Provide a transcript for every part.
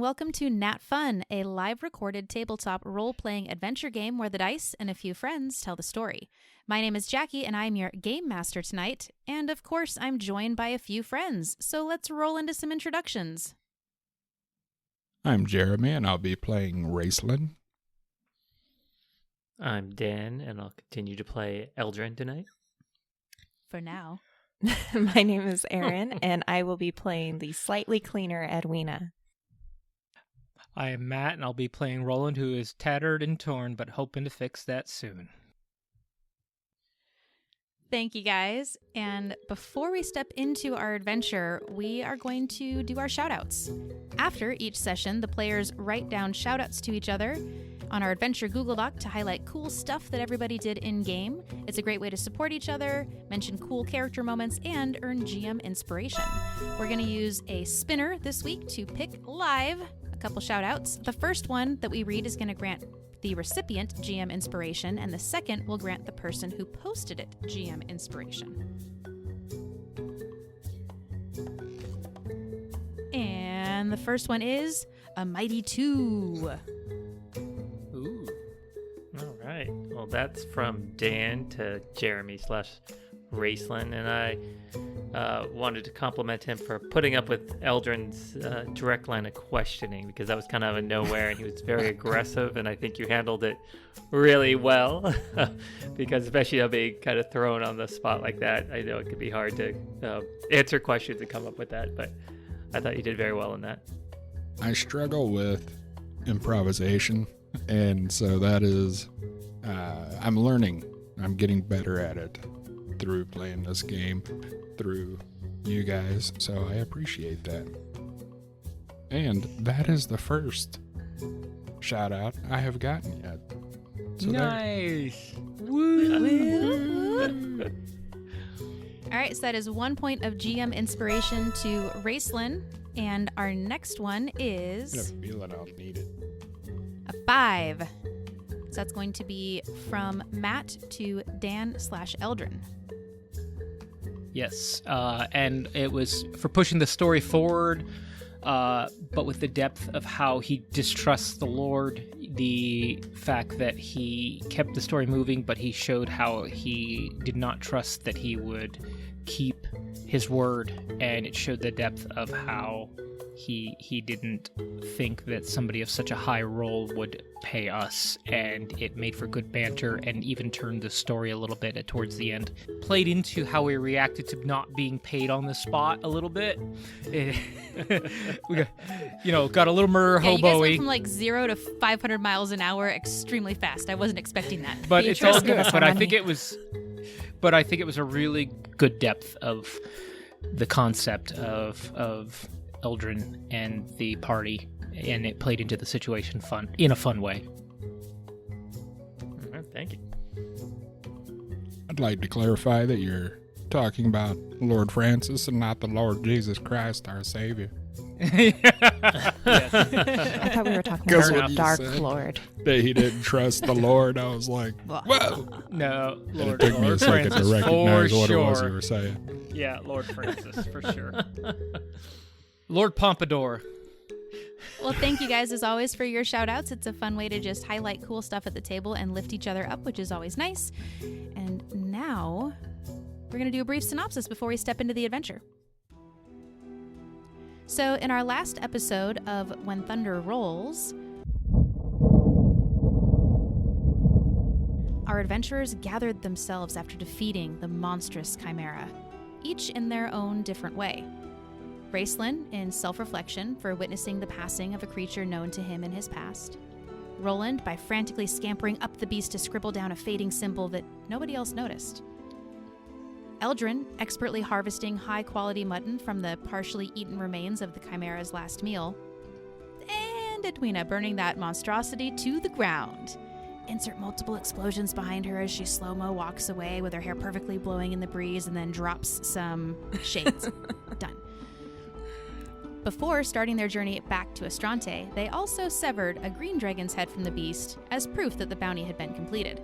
welcome to NatFun, a live recorded tabletop role-playing adventure game where the dice and a few friends tell the story. My name is Jackie, and I'm your game master tonight, and of course I'm joined by a few friends, so let's roll into some introductions. I'm Jeremy, and I'll be playing Raceland. I'm Dan, and I'll continue to play Eldrin tonight. For now. My name is Erin, and I will be playing the slightly cleaner Edwina. I am Matt, and I'll be playing Roland, who is tattered and torn, but hoping to fix that soon. Thank you, guys. And before we step into our adventure, we are going to do our shoutouts. After each session, the players write down shoutouts to each other on our adventure Google Doc to highlight cool stuff that everybody did in-game. It's a great way to support each other, mention cool character moments, and earn GM inspiration. We're going to use a spinner this week to pick live a couple shoutouts. The first one that we read is going to grant the recipient GM inspiration, and the second will grant the person who posted it GM inspiration. And the first one is a Mighty 2. Ooh. All right. Well, that's from Dan to Jeremy / Raceland, and I wanted to compliment him for putting up with Eldrin's direct line of questioning, because that was kind of out of nowhere, and he was very aggressive, and I think you handled it really well, because especially being kind of thrown on the spot like that, I know it could be hard to answer questions and come up with that, but I thought you did very well in that. I struggle with improvisation, and so that is, I'm learning. I'm getting better at it through playing this game, through you guys, so I appreciate that. And that is the first shout out I have gotten yet. So nice! Woo! All right, so that is 1 point of GM inspiration to Raceland, and our next one I is have a feeling I'll need it. a 5. So that's going to be from Matt to Dan / Eldrin. Yes, and it was for pushing the story forward, but with the depth of how he distrusts the Lord, the fact that he kept the story moving, but he showed how he did not trust that he would keep his word, and it showed the depth of how he didn't think that somebody of such a high role would pay us, and it made for good banter and even turned the story a little bit towards the end. Played into how we reacted to not being paid on the spot a little bit. We got a little murder Yeah, you guys went hobo-y. from like 0 to 500 miles an hour extremely fast. I wasn't expecting that. But it's all give good. us But our I money. think it was a really good depth of the concept of Eldrin and the party, and it played into the situation in a fun way. All right, thank you. I'd like to clarify that you're talking about Lord Francis and not the Lord Jesus Christ, our Savior. Yes. I thought we were talking Because about when you Dark said Lord. that he didn't trust the Lord, I was like, whoa! No, And Lord, it took me a Lord second Francis, to recognize for what it was sure. you were saying. Yeah, Lord Francis, for sure. Lord Pompadour. Well, thank you guys as always for your shout outs. It's a fun way to just highlight cool stuff at the table and lift each other up, which is always nice. And now we're going to do a brief synopsis before we step into the adventure. So in our last episode of When Thunder Rolls, our adventurers gathered themselves after defeating the monstrous chimera, each in their own different way. Raceland in self-reflection for witnessing the passing of a creature known to him in his past. Roland by frantically scampering up the beast to scribble down a fading symbol that nobody else noticed. Eldrin expertly harvesting high-quality mutton from the partially eaten remains of the chimera's last meal. And Edwina burning that monstrosity to the ground. Insert multiple explosions behind her as she slow-mo walks away with her hair perfectly blowing in the breeze and then drops some shades. Done. Before starting their journey back to Estrante, they also severed a green dragon's head from the beast as proof that the bounty had been completed.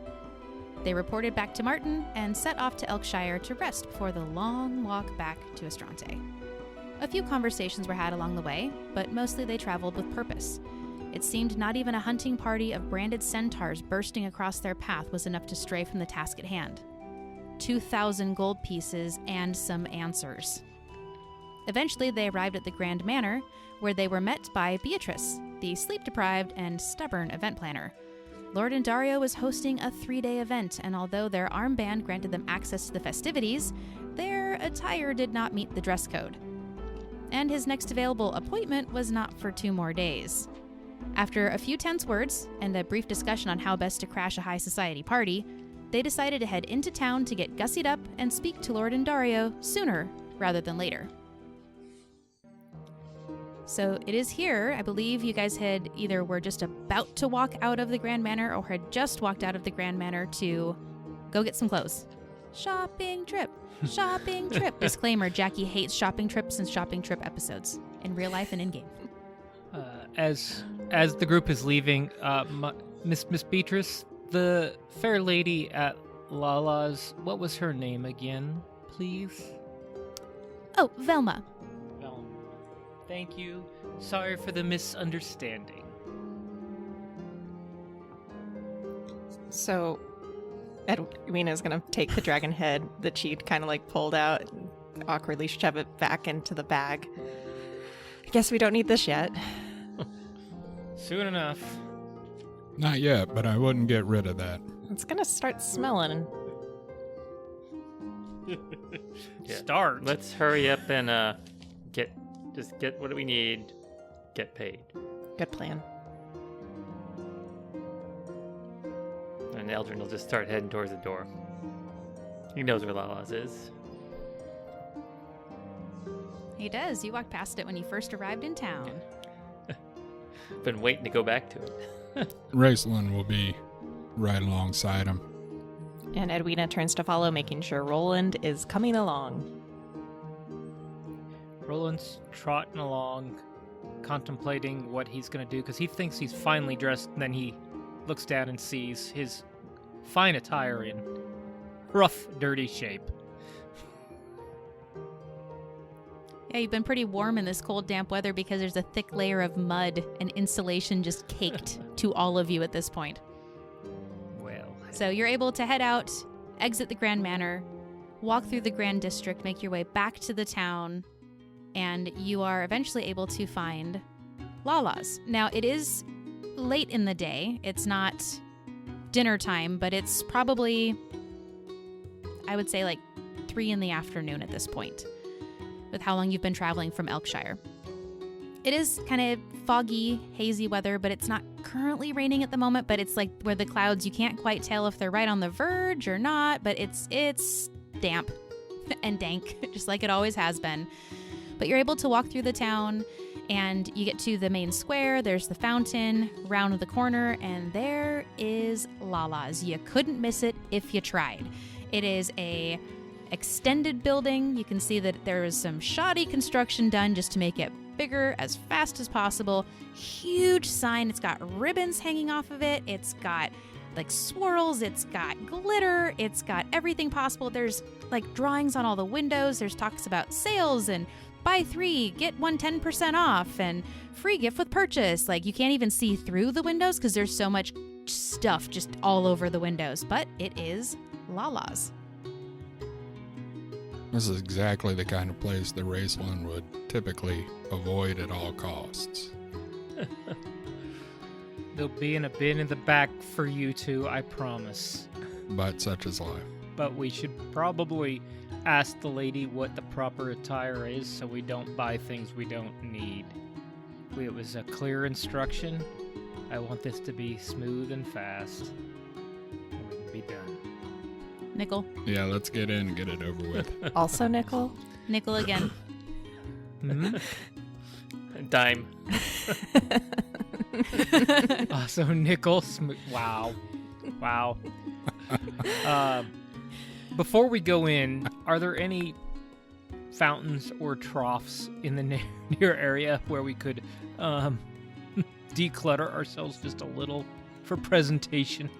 They reported back to Martin and set off to Elkshire to rest before the long walk back to Estrante. A few conversations were had along the way, but mostly they traveled with purpose. It seemed not even a hunting party of branded centaurs bursting across their path was enough to stray from the task at hand. 2,000 gold pieces and some answers. Eventually, they arrived at the Grand Manor, where they were met by Beatrice, the sleep-deprived and stubborn event planner. Lord Indario was hosting a 3-day event, and although their armband granted them access to the festivities, their attire did not meet the dress code. And his next available appointment was not for 2 more days. After a few tense words and a brief discussion on how best to crash a high society party, they decided to head into town to get gussied up and speak to Lord Indario sooner rather than later. So it is here, I believe you guys had either were just about to walk out of the Grand Manor or had just walked out of the Grand Manor to go get some clothes. Shopping trip. Shopping trip. Disclaimer, Jackie hates shopping trips and shopping trip episodes in real life and in-game. As the group is leaving, Miss Beatrice, the fair lady at LaLas, what was her name again, please? Oh, Velma. Velma. Thank you. Sorry for the misunderstanding. So, Edwina's gonna take the dragon head that she'd kind of like pulled out and awkwardly shove it back into the bag. I guess we don't need this yet. Soon enough. Not yet, but I wouldn't get rid of that. It's gonna start smelling. Yeah. Start. Let's hurry up and get what we need, get paid. Good plan. And Eldrin will just start heading towards the door. He knows where LaLas is. He does. You walked past it when you first arrived in town. Been waiting to go back to it. Raceland will be right alongside him. And Edwina turns to follow, making sure Roland is coming along. Roland's trotting along, contemplating what he's going to do, because he thinks he's finally dressed, and then he looks down and sees his fine attire in rough, dirty shape. Yeah, you've been pretty warm in this cold, damp weather because there's a thick layer of mud and insulation just caked to all of you at this point. Well. So you're able to head out, exit the Grand Manor, walk through the Grand District, make your way back to the town, and you are eventually able to find LaLas. Now, it is late in the day. It's not dinner time, but it's probably, I would say, like 3 in the afternoon at this point, with how long you've been traveling from Elkshire. It is kind of foggy, hazy weather, but it's not currently raining at the moment, but it's like where the clouds, you can't quite tell if they're right on the verge or not, but it's damp and dank, just like it always has been. But you're able to walk through the town, and you get to the main square. There's the fountain, round the corner, and there is LaLas. You couldn't miss it if you tried. It is a extended building. You can see that there is some shoddy construction done just to make it bigger as fast as possible. Huge sign. It's got ribbons hanging off of it. It's got like swirls. It's got glitter. It's got everything possible. There's like drawings on all the windows. There's talks about sales and buy 3, get 1 10% off and free gift with purchase. Like you can't even see through the windows because there's so much stuff just all over the windows. But it is LaLas. This is exactly the kind of place that Raceland would typically avoid at all costs. There'll be in a bin in the back for you two, I promise. But such is life. But we should probably ask the lady what the proper attire is so we don't buy things we don't need. It was a clear instruction. I want this to be smooth and fast. And we can be done. Nickel. Yeah, let's get in and get it over with. Also, Nickel. Nickel again. Hmm? Dime. Also, nickel. Wow. Wow. Before we go in, are there any fountains or troughs in the near area where we could declutter ourselves just a little for presentation?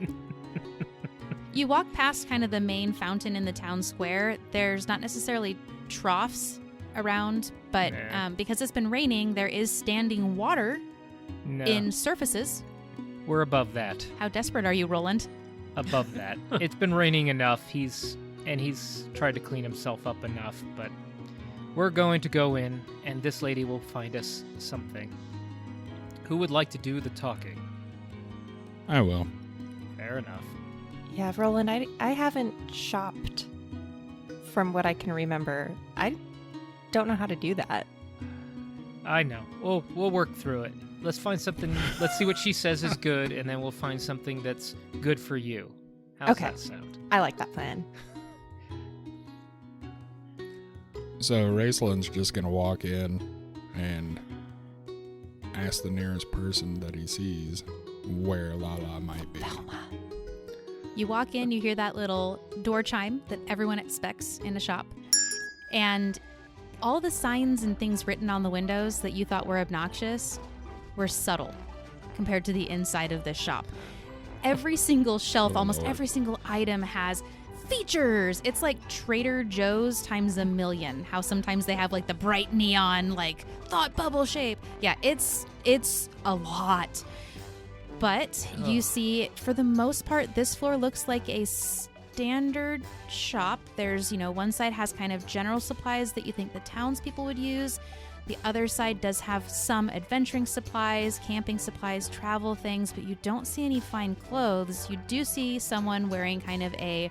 You walk past kind of the main fountain in the town square. There's not necessarily troughs around, but Nah. because it's been raining, there is standing water No, in surfaces. we're above that. How desperate are you, Roland? Above that. It's been raining enough. He's tried to clean himself up enough, but we're going to go in, and this lady will find us something. Who would like to do the talking? I will. Fair enough. Yeah, Roland, I haven't shopped from what I can remember. I don't know how to do that. I know. We'll work through it. Let's find something. Let's see what she says is good, and then we'll find something that's good for you. How's Okay. that sound? I like that plan. So Raceland's just gonna walk in and ask the nearest person that he sees where LaLas might be. You walk in, you hear that little door chime that everyone expects in a shop, and all the signs and things written on the windows that you thought were obnoxious were subtle compared to the inside of this shop. Every single shelf, Oh, almost Lord. every single item has features. It's like Trader Joe's times a million. How sometimes they have like the bright neon, like thought bubble shape. Yeah, it's a lot. But you see, for the most part, this floor looks like a standard shop. There's, one side has kind of general supplies that you think the townspeople would use. The other side does have some adventuring supplies, camping supplies, travel things, but you don't see any fine clothes. You do see someone wearing kind of a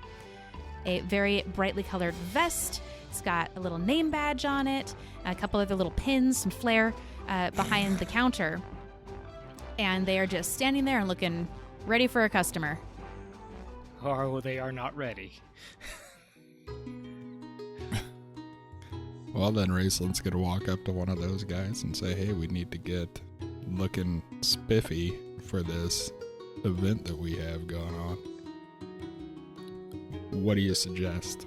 very brightly colored vest. It's got a little name badge on it, a couple other little pins, some flair behind the counter. And they are just standing there and looking ready for a customer. Or they are not ready. Well, then Raceland's gonna walk up to one of those guys and say, hey, we need to get looking spiffy for this event that we have going on. What do you suggest?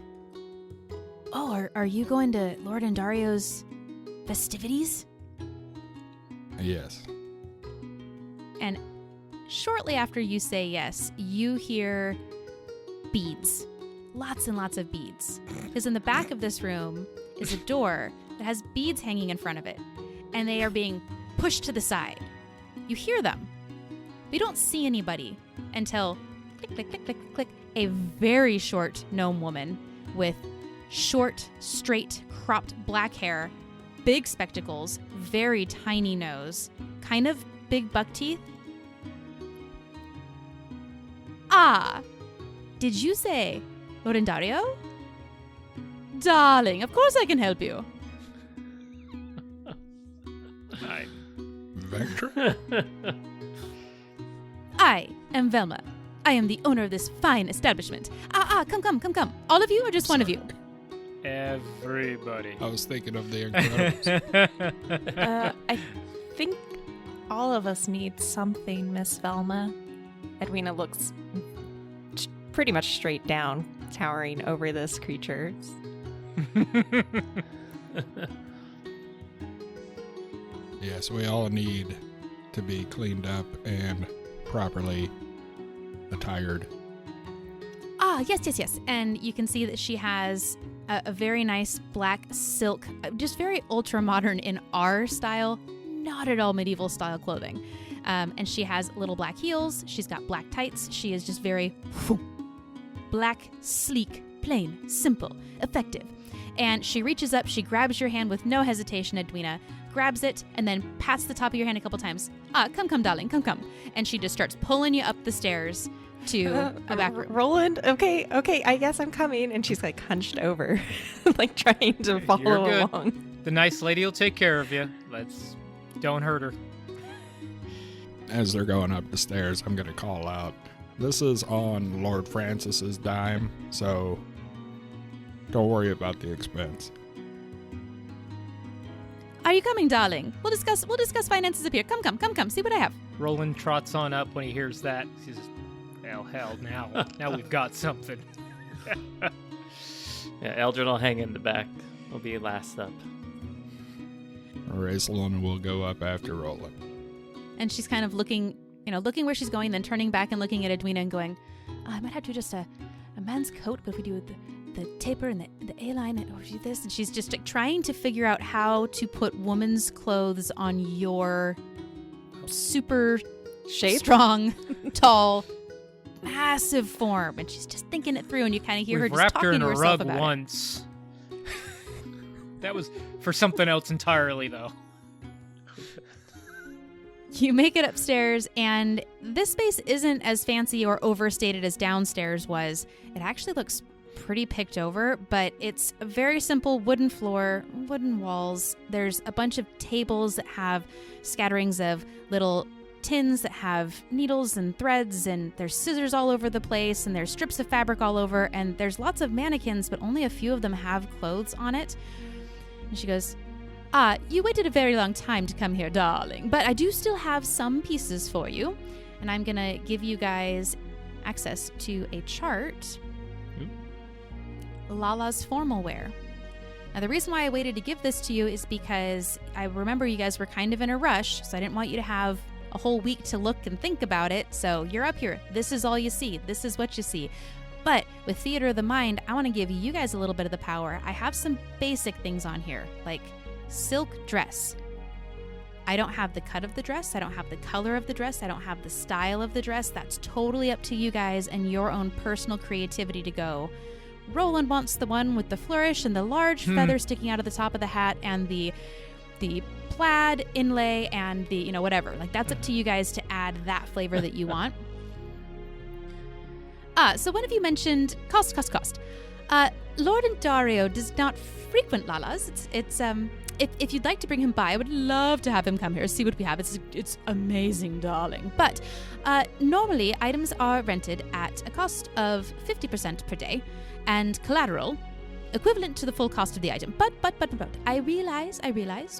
Oh, are you going to Lord Andario's festivities? Yes. And shortly after you say yes, you hear beads. Lots and lots of beads. Because in the back of this room is a door that has beads hanging in front of it. And they are being pushed to the side. You hear them. But you don't see anybody until click, click, click, click, click. A very short gnome woman with short, straight, cropped black hair, big spectacles, very tiny nose, kind of big buck teeth. Ah, did you say Lord Andario? Darling, of course I can help you. Hi. Vectra? I am Velma. I am the owner of this fine establishment. Come. All of you or just one of you? Everybody. I was thinking of the Incredibles. I think all of us need something, Miss Velma. Edwina looks pretty much straight down, towering over this creature. Yes, we all need to be cleaned up and properly attired. Yes. And you can see that she has a very nice black silk, just very ultra modern in our style, not at all medieval style clothing. And she has little black heels. She's got black tights. She is just very black, sleek, plain, simple, effective. And she reaches up, she grabs your hand with no hesitation, Edwina, grabs it, and then pats the top of your hand a couple times. Come, darling, come. And she just starts pulling you up the stairs to a back room. Roland, okay, I guess I'm coming. And she's like hunched over, like trying to follow You're good. along. The nice lady will take care of you. Don't hurt her. As they're going up the stairs, I'm going to call out, this is on Lord Francis's dime, so don't worry about the expense. Are you coming, darling? We'll discuss finances up here. Come. See what I have. Roland trots on up when he hears that. He says, hell, now we've got something. Yeah, Eldrin will hang in the back. Will be last up. Raceland will go up after Roland. And she's kind of looking where she's going, then turning back and looking at Edwina and going, I might have to do just a man's coat, but if we do the taper and the A-line and do this. And she's just like, trying to figure out how to put woman's clothes on your super Shape? strong, tall, massive form. And she's just thinking it through, and you kind of hear her We've just wrapped talking her in to a herself rug about it. once. That was for something else entirely, though. You make it upstairs, and this space isn't as fancy or overstated as downstairs was. It actually looks pretty picked over, but it's a very simple wooden floor, wooden walls. There's a bunch of tables that have scatterings of little tins that have needles and threads, and there's scissors all over the place, and there's strips of fabric all over, and there's lots of mannequins, but only a few of them have clothes on it. And she goes, you waited a very long time to come here, darling, but I do still have some pieces for you, and I'm going to give you guys access to a chart. LaLas formal wear. Now, the reason why I waited to give this to you is because I remember you guys were kind of in a rush, so I didn't want you to have a whole week to look and think about it. So you're up here. This is all you see. This is what you see. But with Theater of the Mind, I want to give you guys a little bit of the power. I have some basic things on here, like silk dress. I don't have the cut of the dress. I don't have the color of the dress. I don't have the style of the dress. That's totally up to you guys and your own personal creativity to go. Roland wants the one with the flourish and the large feather sticking out of the top of the hat and the plaid inlay and the, whatever. Like, that's up to you guys to add that flavor that you want. So one of you mentioned cost. Lord Dario does not frequent LaLas. If you'd like to bring him by, I would love to have him come here, see what we have. It's amazing, darling. But normally, items are rented at a cost of 50% per day, and collateral equivalent to the full cost of the item. But I realize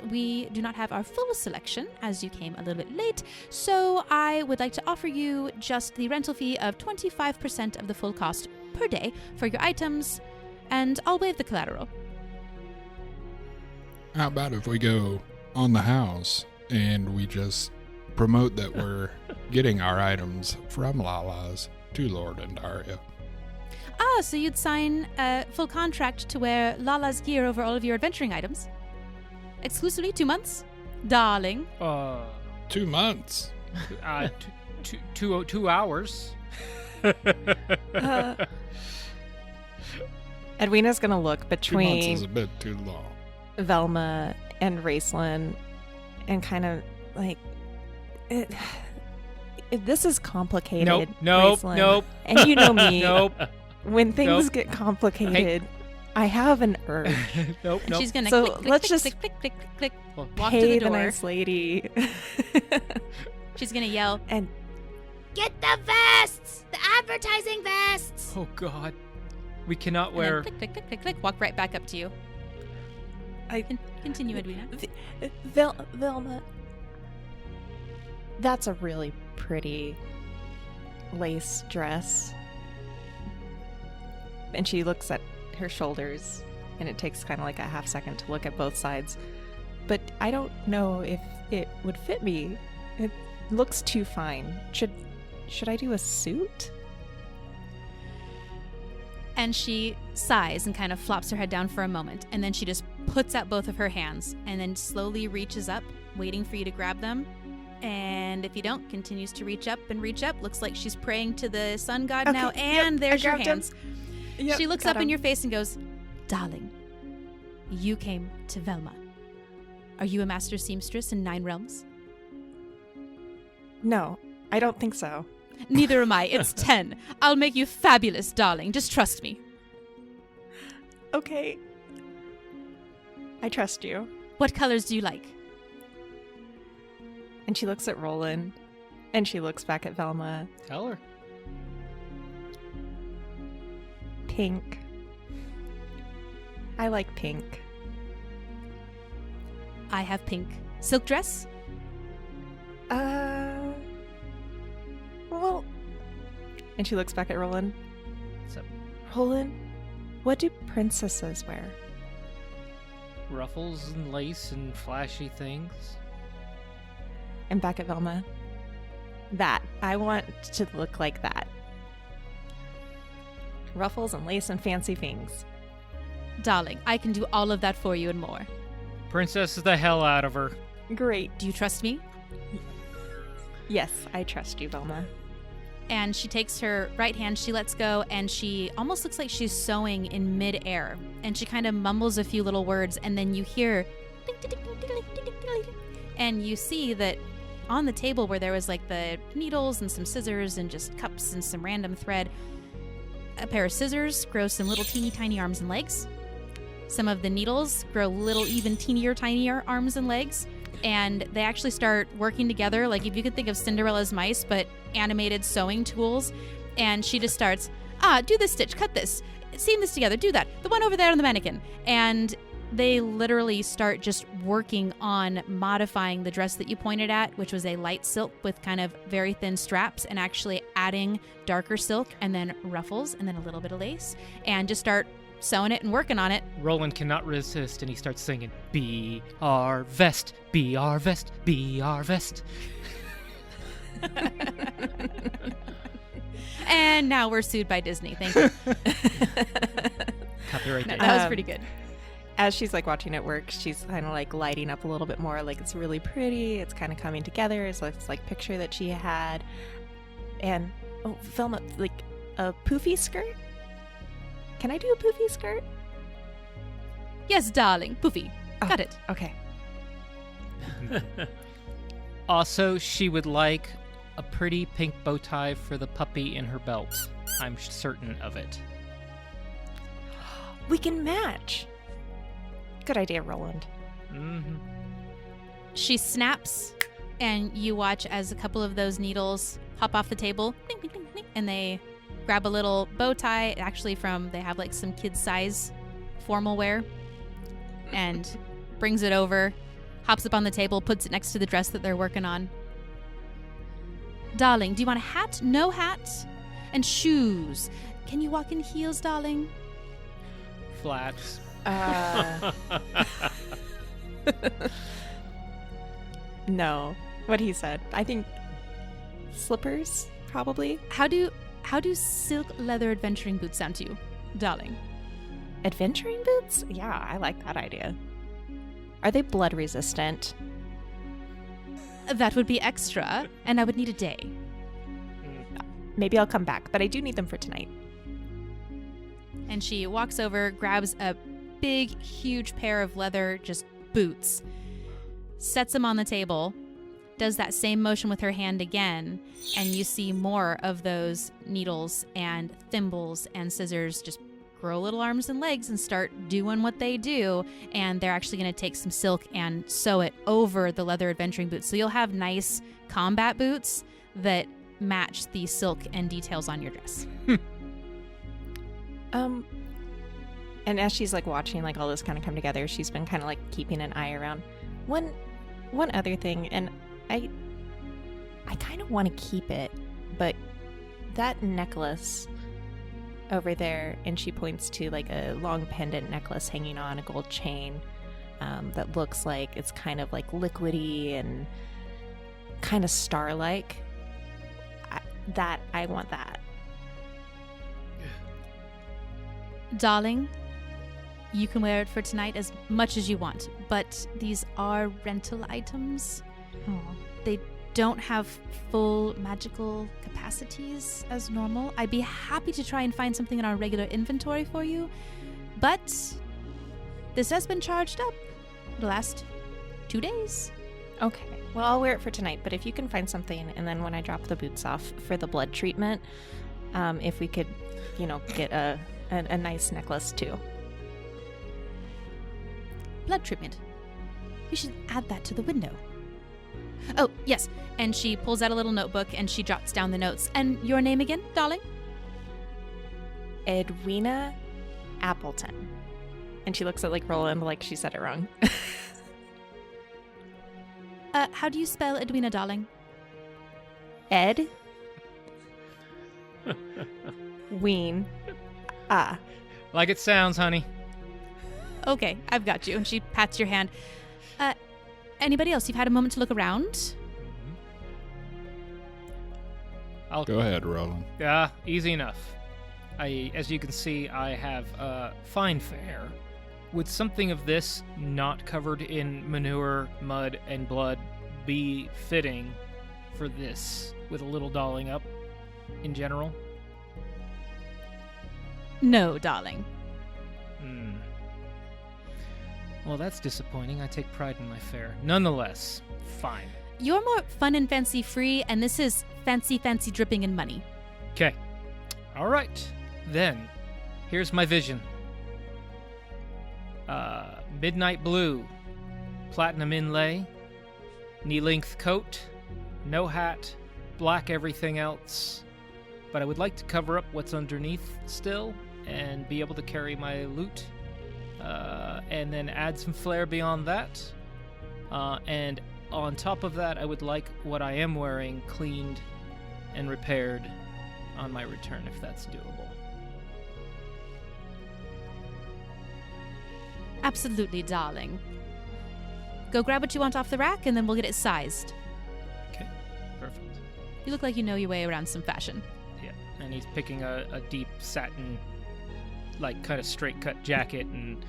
we do not have our full selection, as you came a little bit late, so I would like to offer you just the rental fee of 25% of the full cost per day for your items, and I'll waive the collateral. How about if we go on the house and we just promote that we're getting our items from LaLas to Lord and Dario? So you'd sign a full contract to wear LaLas gear over all of your adventuring items? Exclusively 2 months? Darling. 2 months. 2 hours. Edwina's gonna look 2 months between is a bit too long. Velma and Raceland and kind of like, this is complicated. Nope. Raceland. And you know me. Nope. When things get complicated, I have an urge. Nope. She's gonna So click, let's click, just click, click, click, click, walk Hey, to the the door. nice lady. She's gonna yell, And "Get the vests! The advertising vests!" Oh God, we cannot And wear. then click, click, click, click, click. Walk right back up to you. Continue, Edwina. Velma, that's a really pretty lace dress. And she looks at her shoulders, and it takes kind of like a half second to look at both sides. But I don't know if it would fit me. It looks too fine. Should I do a suit? And she sighs and kind of flops her head down for a moment, and then she just puts out both of her hands and then slowly reaches up, waiting for you to grab them. And if you don't, continues to reach up and reach up. Looks like she's praying to the sun god Okay, now. And yep, there's I your grabbed him. hands. Yep, She looks got up in him. your face and goes, "Darling, you came to Velma. Are you a master seamstress in 9 realms? No, I don't think so. Neither am I. It's 10. I'll make you fabulous, darling. Just trust me." Okay. I trust you. "What colors do you like?" And she looks at Roland, and she looks back at Velma. Tell her. Pink. I like pink. "I have pink. Silk dress?" Well. And she looks back at Roland. What's up? Roland, what do princesses wear? Ruffles and lace and flashy things. And back at Velma. That. I want to look like that. ruffles and lace and fancy things. Darling, I can do all of that for you and more. Princess is the hell out of her. Great. Do you trust me? Yes, I trust you, Velma. And she takes her right hand, she lets go, and she almost looks like she's sewing in midair. And she kind of mumbles a few little words, and then you hear, and you see that on the table where there was like the needles and some scissors and just cups and some random thread, a pair of scissors grow some little teeny tiny arms and legs. Some of the needles grow little even teenier tinier arms and legs. And they actually start working together, like if you could think of Cinderella's mice, but animated sewing tools. And she just starts, do this stitch, cut this, seam this together, do that, the one over there on the mannequin. And they literally start just working on modifying the dress that you pointed at, which was a light silk with kind of very thin straps, and actually adding darker silk and then ruffles and then a little bit of lace, and just start sewing it and working on it. Roland cannot resist, and he starts singing, "Be our vest, be our vest, be our vest." And now we're sued by Disney. Thank you. Copyright No, date. that was pretty good. As she's like watching it work, she's kind of like lighting up a little bit more. Like it's really pretty. It's kind of coming together. It's like picture that she had. And, oh, Velma, like a poofy skirt? Can I do a poofy skirt? Yes, darling. Poofy. Oh, Got it. Okay. Also, she would like a pretty pink bow tie for the puppy in her belt. I'm certain of it. We can match. Good idea, Roland. Mm-hmm. She snaps, and you watch as a couple of those needles hop off the table, ding, ding, ding, ding, and they grab a little bow tie, actually they have like some kid size formal wear, and brings it over, hops up on the table, puts it next to the dress that they're working on. Darling, do you want a hat? No hat? And shoes. Can you walk in heels, darling? Flats. No. What he said. I think slippers, probably. How do silk leather adventuring boots sound to you, darling? Adventuring boots? Yeah, I like that idea. Are they blood resistant? That would be extra, and I would need a day. Maybe I'll come back, but I do need them for tonight. And she walks over, grabs a big, huge pair of leather just boots, sets them on the table, does that same motion with her hand again, and you see more of those needles and thimbles and scissors just grow little arms and legs and start doing what they do. And they're actually going to take some silk and sew it over the leather adventuring boots. So you'll have nice combat boots that match the silk and details on your dress. And as she's like watching like all this kind of come together, she's been kind of like keeping an eye around. One other thing, and I kind of want to keep it, but that necklace over there, and she points to like a long pendant necklace hanging on a gold chain that looks like it's kind of like liquidy and kind of star-like. I want that. Darling, you can wear it for tonight as much as you want, but these are rental items. Oh. They don't have full magical capacities as normal. I'd be happy to try and find something in our regular inventory for you, but this has been charged up the last 2 days. Okay. Well, I'll wear it for tonight, but if you can find something, and then when I drop the boots off for the blood treatment, if we could, get a nice necklace too. Blood treatment. We should add that to the window. Oh, yes. And she pulls out a little notebook and she jots down the notes. And your name again, darling? Edwina Appleton. And she looks at like Roland like she said it wrong. How do you spell Edwina, darling? Ed. Ween. Like it sounds, honey. Okay, I've got you. And she pats your hand. Anybody else? You've had a moment to look around? I'll Go ahead, Roland. Yeah, easy enough. As you can see, I have fine fare. Would something of this, not covered in manure, mud, and blood, be fitting for this, with a little dolling up in general? No, darling. Well, that's disappointing. I take pride in my fare. Nonetheless, fine. You're more fun and fancy free, and this is fancy, fancy dripping in money. Okay. All right. Then, here's my vision. Midnight blue, platinum inlay, knee-length coat, no hat, black everything else. But I would like to cover up what's underneath still and be able to carry my loot. And then add some flair beyond that. And on top of that, I would like what I am wearing cleaned and repaired on my return, if that's doable. Absolutely, darling. Go grab what you want off the rack, and then we'll get it sized. Okay, perfect. You look like you know your way around some fashion. Yeah, and he's picking a deep satin, like kind of straight cut jacket, and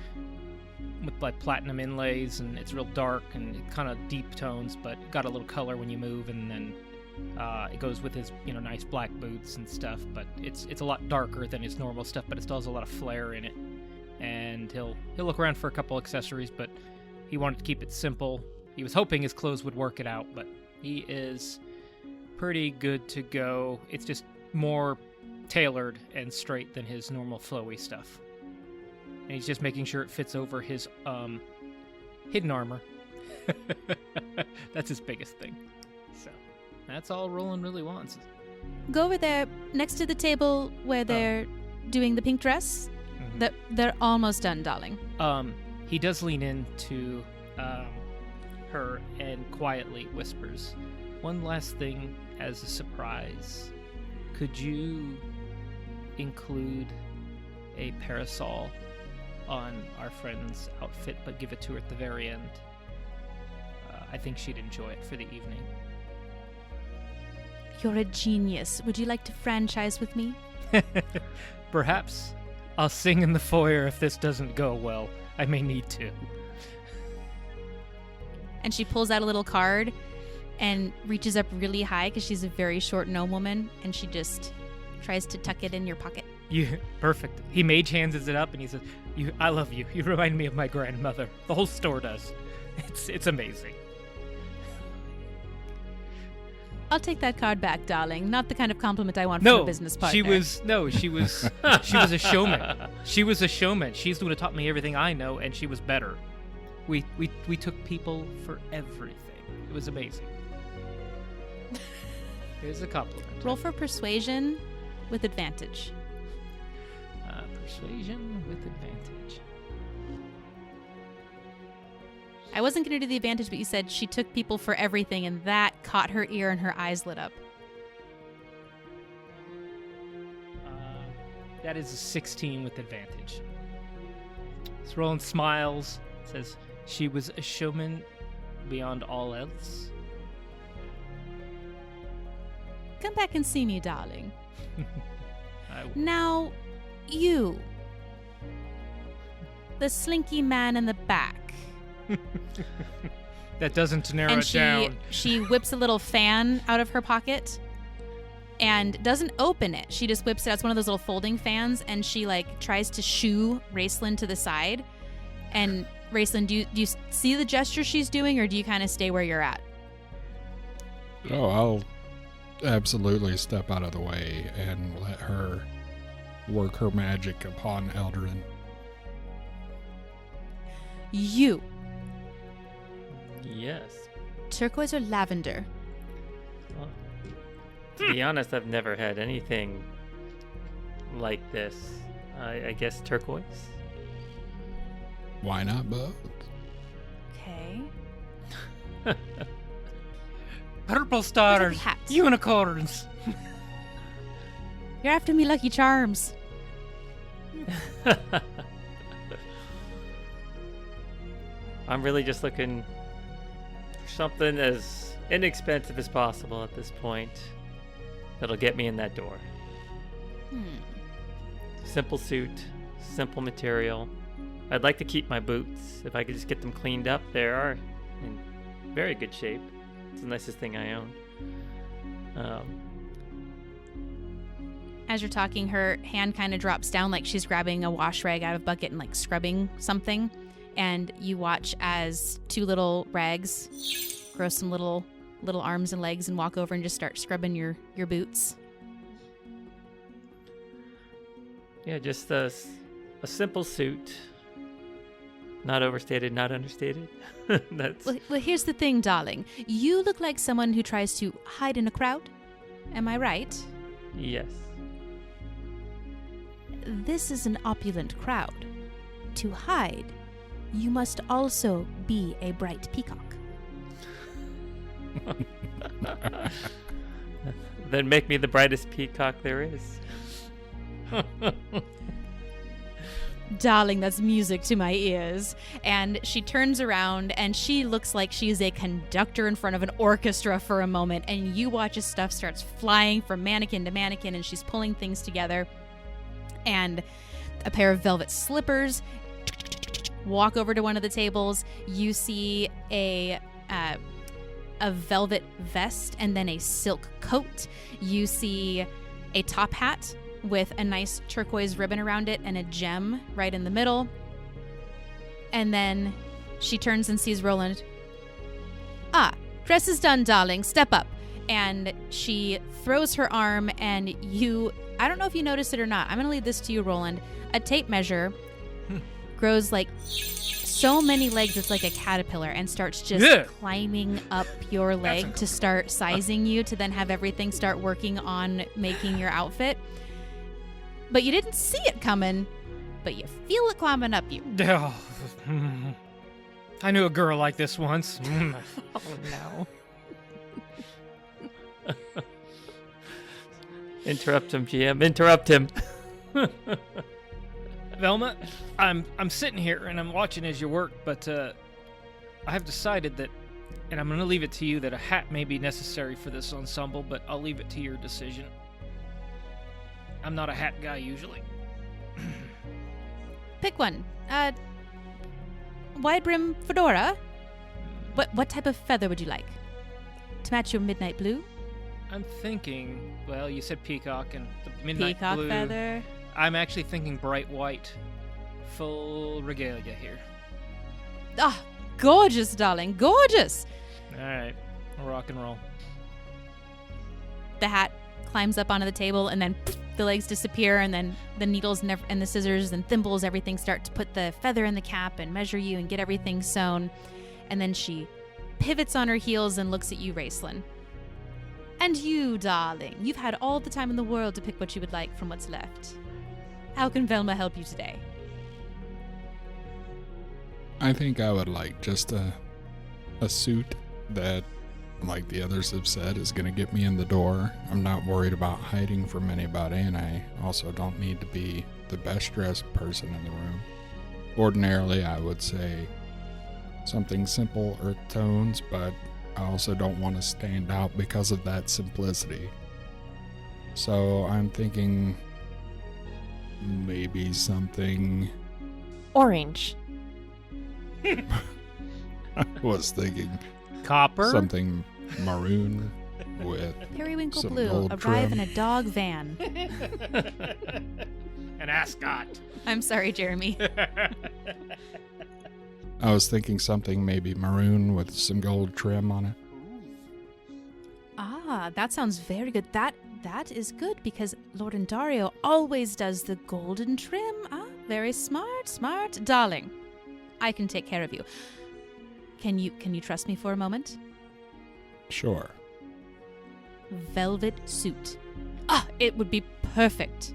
with like platinum inlays, and it's real dark and kind of deep tones, but got a little color when you move, and then it goes with his nice black boots and stuff. But it's a lot darker than his normal stuff, but it still has a lot of flair in it. And he'll look around for a couple accessories, but he wanted to keep it simple. He was hoping his clothes would work it out, but he is pretty good to go. It's just more tailored and straight than his normal flowy stuff. And he's just making sure it fits over his hidden armor. That's his biggest thing. So that's all Roland really wants. Go over there next to the table where they're doing the pink dress. Mm-hmm. They're almost done, darling. He does lean into her and quietly whispers, "One last thing as a surprise. Could you include a parasol on our friend's outfit, but give it to her at the very end? I think she'd enjoy it for the evening." You're a genius. Would you like to franchise with me? Perhaps. I'll sing in the foyer if this doesn't go well. I may need to. And she pulls out a little card and reaches up really high because she's a very short gnome woman, and she just tries to tuck it in your pocket. Perfect. He mage hands it up and he says, I love you. You remind me of my grandmother. The whole store does. It's amazing. I'll take that card back, darling. Not the kind of compliment I want from a business partner. She was a showman. She was a showman. She's the one who taught me everything I know, and she was better. We took people for everything. It was amazing. Here's a compliment. Roll for persuasion with advantage. Persuasion with advantage. I wasn't going to do the advantage, but you said she took people for everything, and that caught her ear and her eyes lit up. That is a 16 with advantage. So Roland smiles, says, "She was a showman beyond all else." Come back and see me, darling. I will. Now, you. The slinky man in the back. That doesn't narrow And it down. she whips a little fan out of her pocket and doesn't open it. She just whips it out. It's one of those little folding fans, and she tries to shoo Raceland to the side. And Raceland, do you see the gesture she's doing, or do you kind of stay where you're at? Oh, I'll absolutely step out of the way and let her work her magic upon Eldrin. You. Yes. Turquoise or lavender? Well, to be honest, I've never had anything like this. I guess turquoise. Why not both? Okay. Purple stars, hats. unicorns. You're after me, Lucky Charms. I'm really just looking for something as inexpensive as possible at this point that'll get me in that door. simple suit, simple material. I'd like to keep my boots. If I could just get them cleaned up, they are in very good shape. It's the nicest thing I own. As you're talking, her hand kind of drops down like she's grabbing a wash rag out of a bucket and like scrubbing something. And you watch as two little rags grow some little arms and legs and walk over and just start scrubbing your boots. Yeah, just a simple suit. Not overstated, not understated. That's Well, here's the thing, darling. You look like someone who tries to hide in a crowd. Am I right? yes. This is an opulent crowd. To hide, you must also be a bright peacock. Then make me the brightest peacock there is. Darling, that's music to my ears. And she turns around and she looks like she's a conductor in front of an orchestra for a moment. And you watch as stuff starts flying from mannequin to mannequin and she's pulling things together. And a pair of velvet slippers walk over to one of the tables. You see a velvet vest and then a silk coat. You see a top hat with a nice turquoise ribbon around it and a gem right in the middle. And then she turns and sees Roland. Ah, dress is done, darling. Step up. And she throws her arm and I don't know if you noticed it or not. I'm going to leave this to you, Roland. A tape measure grows like so many legs, it's like a caterpillar, and starts just climbing up your leg to start sizing you, to then have everything start working on making your outfit. But you didn't see it coming, but you feel it climbing up you. I knew a girl like this once. Oh, no. Interrupt him, GM. Interrupt him. Velma, I'm sitting here and I'm watching as you work, but I have decided that, and I'm going to leave it to you, that a hat may be necessary for this ensemble, but I'll leave it to your decision. I'm not a hat guy usually. Pick one. Wide brim fedora? What type of feather would you like? To match your midnight blue? I'm thinking, well, you said peacock and the midnight Peacock blue. feather. I'm actually thinking bright white. Full regalia here. Ah, gorgeous, darling, gorgeous. All right, rock and roll. The hat climbs up onto the table, and then the legs disappear, and then the needles and the scissors and thimbles, everything start to put the feather in the cap and measure you and get everything sewn. And then she pivots on her heels and looks at you, Raceland. And you, darling, you've had all the time in the world to pick what you would like from what's left. How can Velma help you today? I think I would like just a suit that, like the others have said, is going to get me in the door. I'm not worried about hiding from anybody, and I also don't need to be the best dressed person in the room. Ordinarily, I would say something simple, earth tones, but I also don't want to stand out because of that simplicity. So I'm thinking maybe something... Orange. I was thinking Copper? something maroon with Periwinkle some Blue gold arrive trim. in a dog van. An ascot. I'm sorry, Jeremy. I was thinking something maybe maroon with some gold trim on it. Ah, that sounds very good. That is good because Lord Andario always does the golden trim. Ah, very smart. Darling, I can take care of you. Can you trust me for a moment? Sure. Velvet suit. Ah, it would be perfect.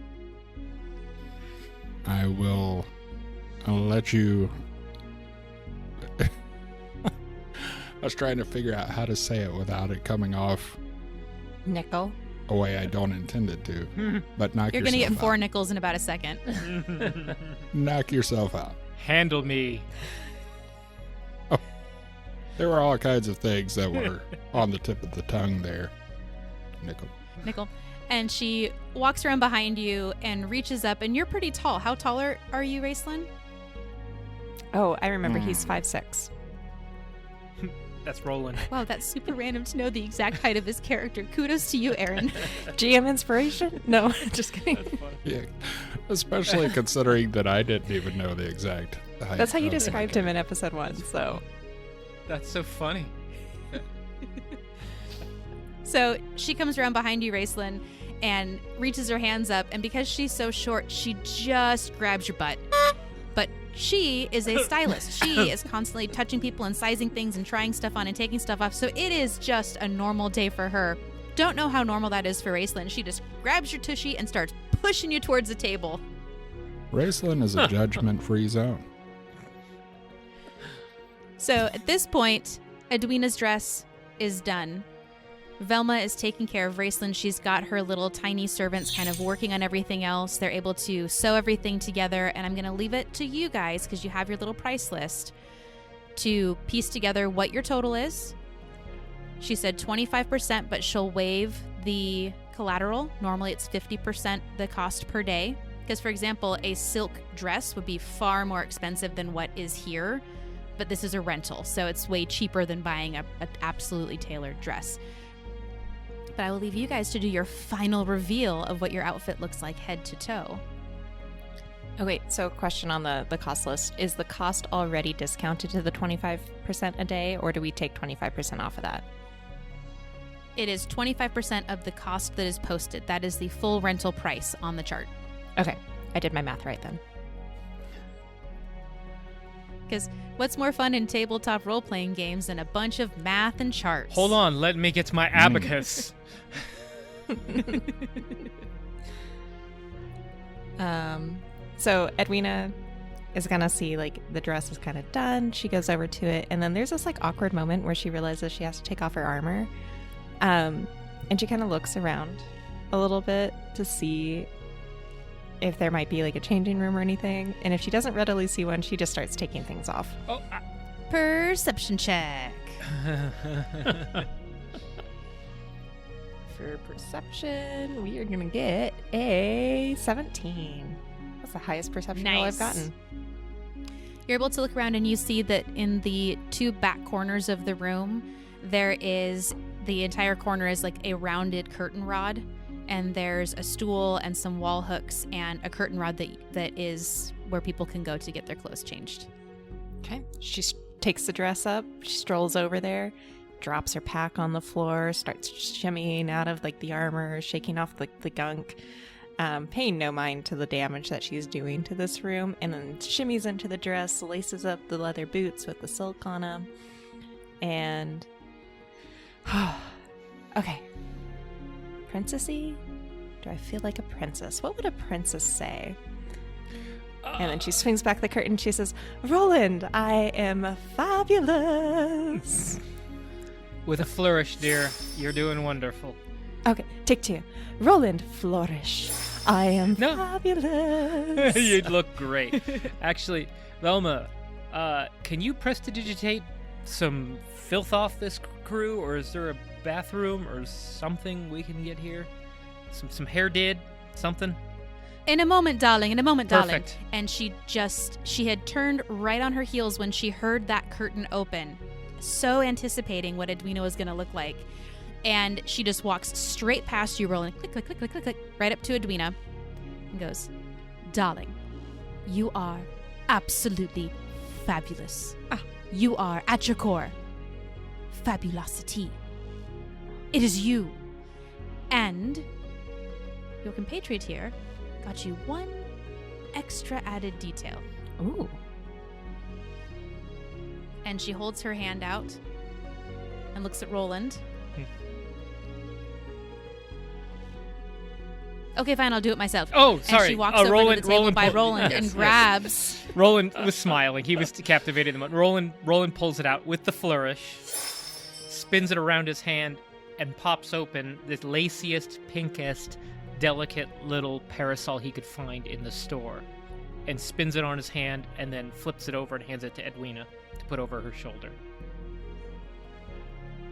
I'll let you... I was trying to figure out how to say it without it coming off Nickel. a way I don't intend it to. But knock You're yourself gonna get out. 4 nickels in about a second. Knock yourself out. Handle me. There were all kinds of things that were on the tip of the tongue there. Nickel. Nickel. And she walks around behind you and reaches up, and you're pretty tall. How tall are you, Raceland? Oh, I remember he's 5'6". That's Roland. Wow, that's super random to know the exact height of his character. Kudos to you, Aaron. GM inspiration? No, just kidding. That's funny. Yeah, especially considering that I didn't even know the exact height. That's how you of my described him in episode 1, so. That's so funny. So she comes around behind you, Raceland, and reaches her hands up, and because she's so short, she just grabs your butt. But she is a stylist. She is constantly touching people and sizing things and trying stuff on and taking stuff off, so it is just a normal day for her. Don't know how normal that is for Raceland. She just grabs your tushy and starts pushing you towards the table. Raceland is a judgment-free zone. So at this point, Edwina's dress is done. Velma is taking care of Raceland. She's got her little tiny servants kind of working on everything else. They're able to sew everything together, and I'm going to leave it to you guys, because you have your little price list, to piece together what your total is. She said 25%, but she'll waive the collateral. Normally it's 50% the cost per day. Because, for example, a silk dress would be far more expensive than what is here, but this is a rental, so it's way cheaper than buying an absolutely tailored dress. But I will leave you guys to do your final reveal of what your outfit looks like head to toe. Oh, wait. So, question on the cost list. Is the cost already discounted to the 25% a day, or do we take 25% off of that? It is 25% of the cost that is posted. That is the full rental price on the chart. Okay. I did my math right then. Because what's more fun in tabletop role-playing games than a bunch of math and charts? Hold on, let me get my abacus. So Edwina is gonna see like the dress is kind of done. She goes over to it, and then there's this like awkward moment where she realizes she has to take off her armor, and she kind of looks around a little bit to see if there might be like a changing room or anything. And if she doesn't readily see one, she just starts taking things off. Oh, Perception check. For perception, we are gonna get a 17. That's the highest perception roll I've gotten. You're able to look around and you see that in the two back corners of the room, there is, the entire corner is like a rounded curtain rod, and there's a stool and some wall hooks and a curtain rod that is where people can go to get their clothes changed. Okay. She takes the dress up, she strolls over there, drops her pack on the floor, starts shimmying out of like the armor, shaking off the gunk, paying no mind to the damage that she's doing to this room, and then shimmies into the dress, laces up the leather boots with the silk on them, and okay, princessy? Do I feel like a princess? What would a princess say? And then she swings back the curtain. She says, "Roland, I am fabulous." with a flourish, dear. You're doing wonderful. Okay, take two. Roland, flourish. I am fabulous. You'd look great. Actually, Velma, can you prestidigitate some filth off this crew, or is there a bathroom or something we can get here? Some hair did? Something? In a moment, darling. In a moment, darling. Perfect. And she had turned right on her heels when she heard that curtain open, so anticipating what Edwina was going to look like. And she just walks straight past you, rolling click, click, click, click, click, click, right up to Edwina and goes, "Darling, you are absolutely fabulous. You are, at your core, fabulosity. It is you. And your compatriot here got you one extra added detail." Ooh. And she holds her hand out and looks at Roland. Okay, fine, I'll do it myself. Oh, sorry. And she walks over to the table by Roland yes, and grabs. Roland was smiling. He was captivated. Roland pulls it out with the flourish, spins it around his hand, and pops open this laciest, pinkest, delicate little parasol he could find in the store, and spins it on his hand, and then flips it over and hands it to Edwina to put over her shoulder.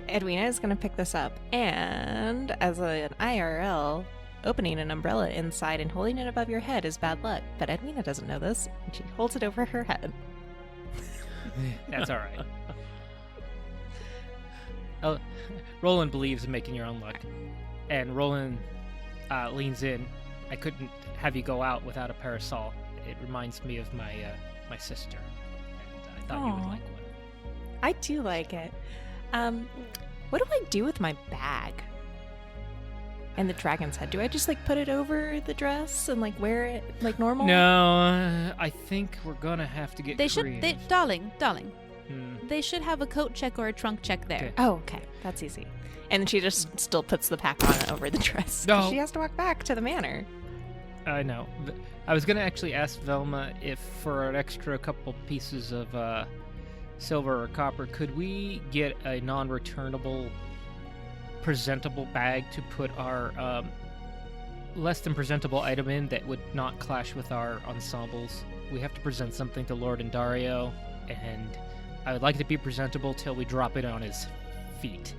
Edwina is going to pick this up, and as an IRL, opening an umbrella inside and holding it above your head is bad luck, but Edwina doesn't know this, and she holds it over her head. That's all right. Roland believes in making your own luck, and Roland leans in. I couldn't have you go out without a parasol. It reminds me of my sister, and I thought you would Aw. like one. I do like it. What do I do with my bag? And the dragon's head. Do I just like put it over the dress and like wear it like normal? No, I think we're gonna have to get creative. Darling, Hmm. they should have a coat check or a trunk check there. Okay. Oh, okay. That's easy. And then she just still puts the pack on over the dress. No. She has to walk back to the manor. I know. I was gonna actually ask Velma if for an extra couple pieces of silver or copper, could we get a non-returnable, presentable bag to put our less than presentable item in that would not clash with our ensembles? We have to present something to Lord Indario, and I would like it to be presentable till we drop it on his feet.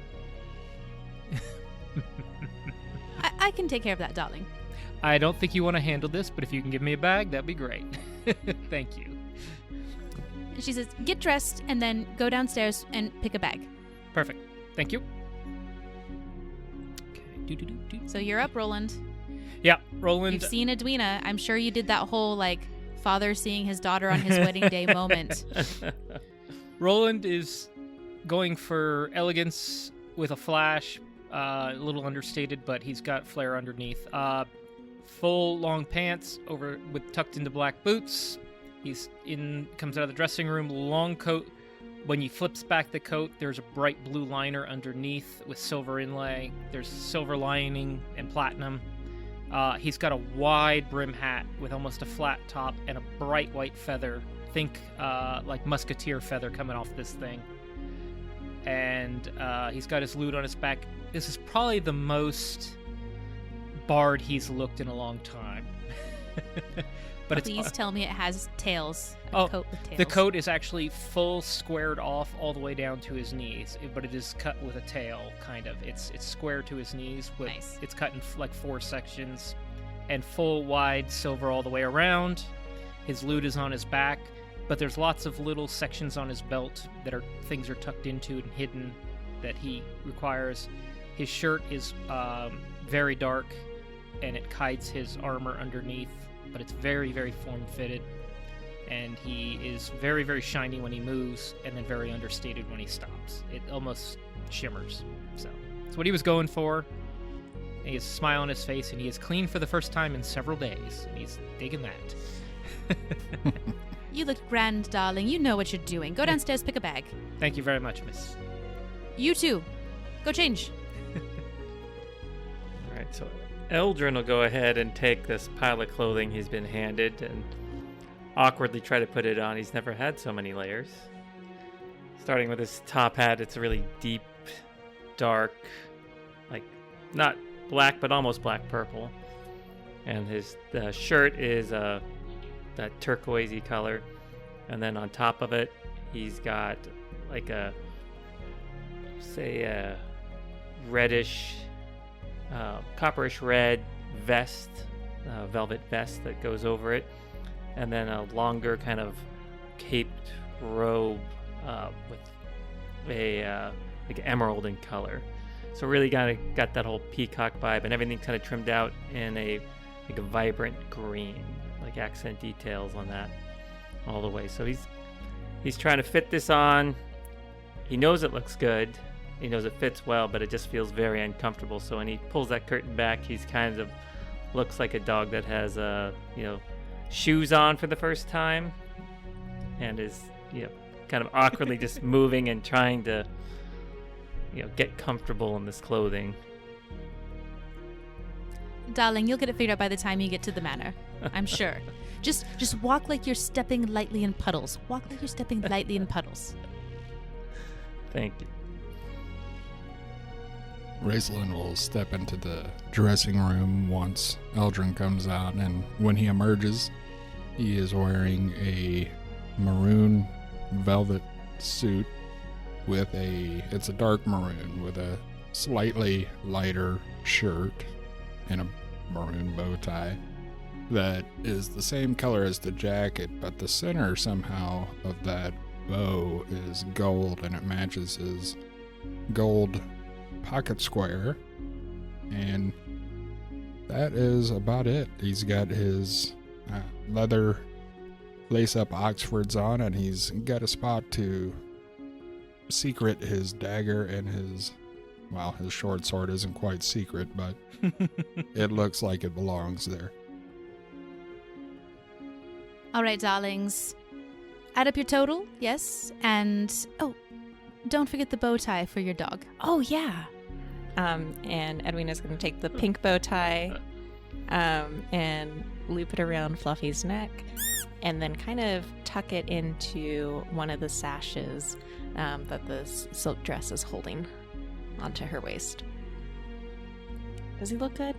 I can take care of that, darling. I don't think you want to handle this, but if you can give me a bag, that'd be great. Thank you. And she says, get dressed and then go downstairs and pick a bag. Perfect. Thank you. Okay. Do. So you're up, Roland. Yeah, Roland. You've seen Edwina. I'm sure you did that whole, like, father seeing his daughter on his wedding day moment. Roland is going for elegance with a flash, a little understated, but he's got flair underneath. Full long pants tucked into black boots. Comes out of the dressing room, long coat. When he flips back the coat, there's a bright blue liner underneath with silver inlay. There's silver lining and platinum. He's got a wide brim hat with almost a flat top and a bright white feather. Think like musketeer feather coming off this thing. And he's got his lute on his back. This is probably the most barred he's looked in a long time. But Please tell me it has tails. Oh, Coat with tails. the coat is actually full squared off all the way down to his knees, but it is cut with a tail, kind of. It's square to his knees. Nice. It's cut in like 4 sections, and full wide silver all the way around. His lute is on his back, but there's lots of little sections on his belt that things are tucked into and hidden that he requires. His shirt is very dark, and it hides his armor underneath, but it's very, very form-fitted. And he is very, very shiny when he moves, and then very understated when he stops. It almost shimmers. So that's what he was going for. He has a smile on his face, and he is clean for the first time in several days. And he's digging that. You look grand, darling. You know what you're doing. Go downstairs, pick a bag. Thank you very much, miss. You too. Go change. All right, so Eldrin will go ahead and take this pile of clothing he's been handed and awkwardly try to put it on. He's never had so many layers. Starting with his top hat, it's a really deep, dark, like not black, but almost black purple. And his shirt is that turquoisey color. And then on top of it, he's got like a reddish, copperish red vest, velvet vest that goes over it. And then a longer kind of caped robe with a like emerald in color. So really got that whole peacock vibe, and everything kind of trimmed out in a vibrant green, like accent details on that all the way. So he's trying to fit this on. He knows it looks good. He knows it fits well, but it just feels very uncomfortable. So when he pulls that curtain back, he's kind of looks like a dog that has shoes on for the first time, and is kind of awkwardly just moving and trying to get comfortable in this clothing. Darling, you'll get it figured out by the time you get to the manor. I'm sure. Just walk like you're stepping lightly in puddles. Walk like you're stepping lightly in puddles. Thank you. Raislin will step into the dressing room once Eldrin comes out, and when he emerges, he is wearing a maroon velvet suit it's a dark maroon with a slightly lighter shirt and a maroon bow tie that is the same color as the jacket, but the center somehow of that bow is gold, and it matches his gold pocket square. And that is about it. He's got his leather lace-up Oxfords on, and he's got a spot to secret his dagger and his short sword isn't quite secret, but it looks like it belongs there. All right, darlings. Add up your total, yes? And, don't forget the bow tie for your dog. Oh, yeah. And Edwina's going to take the pink bow tie and loop it around Fluffy's neck and then kind of tuck it into one of the sashes that the silk dress is holding onto her waist. Does he look good?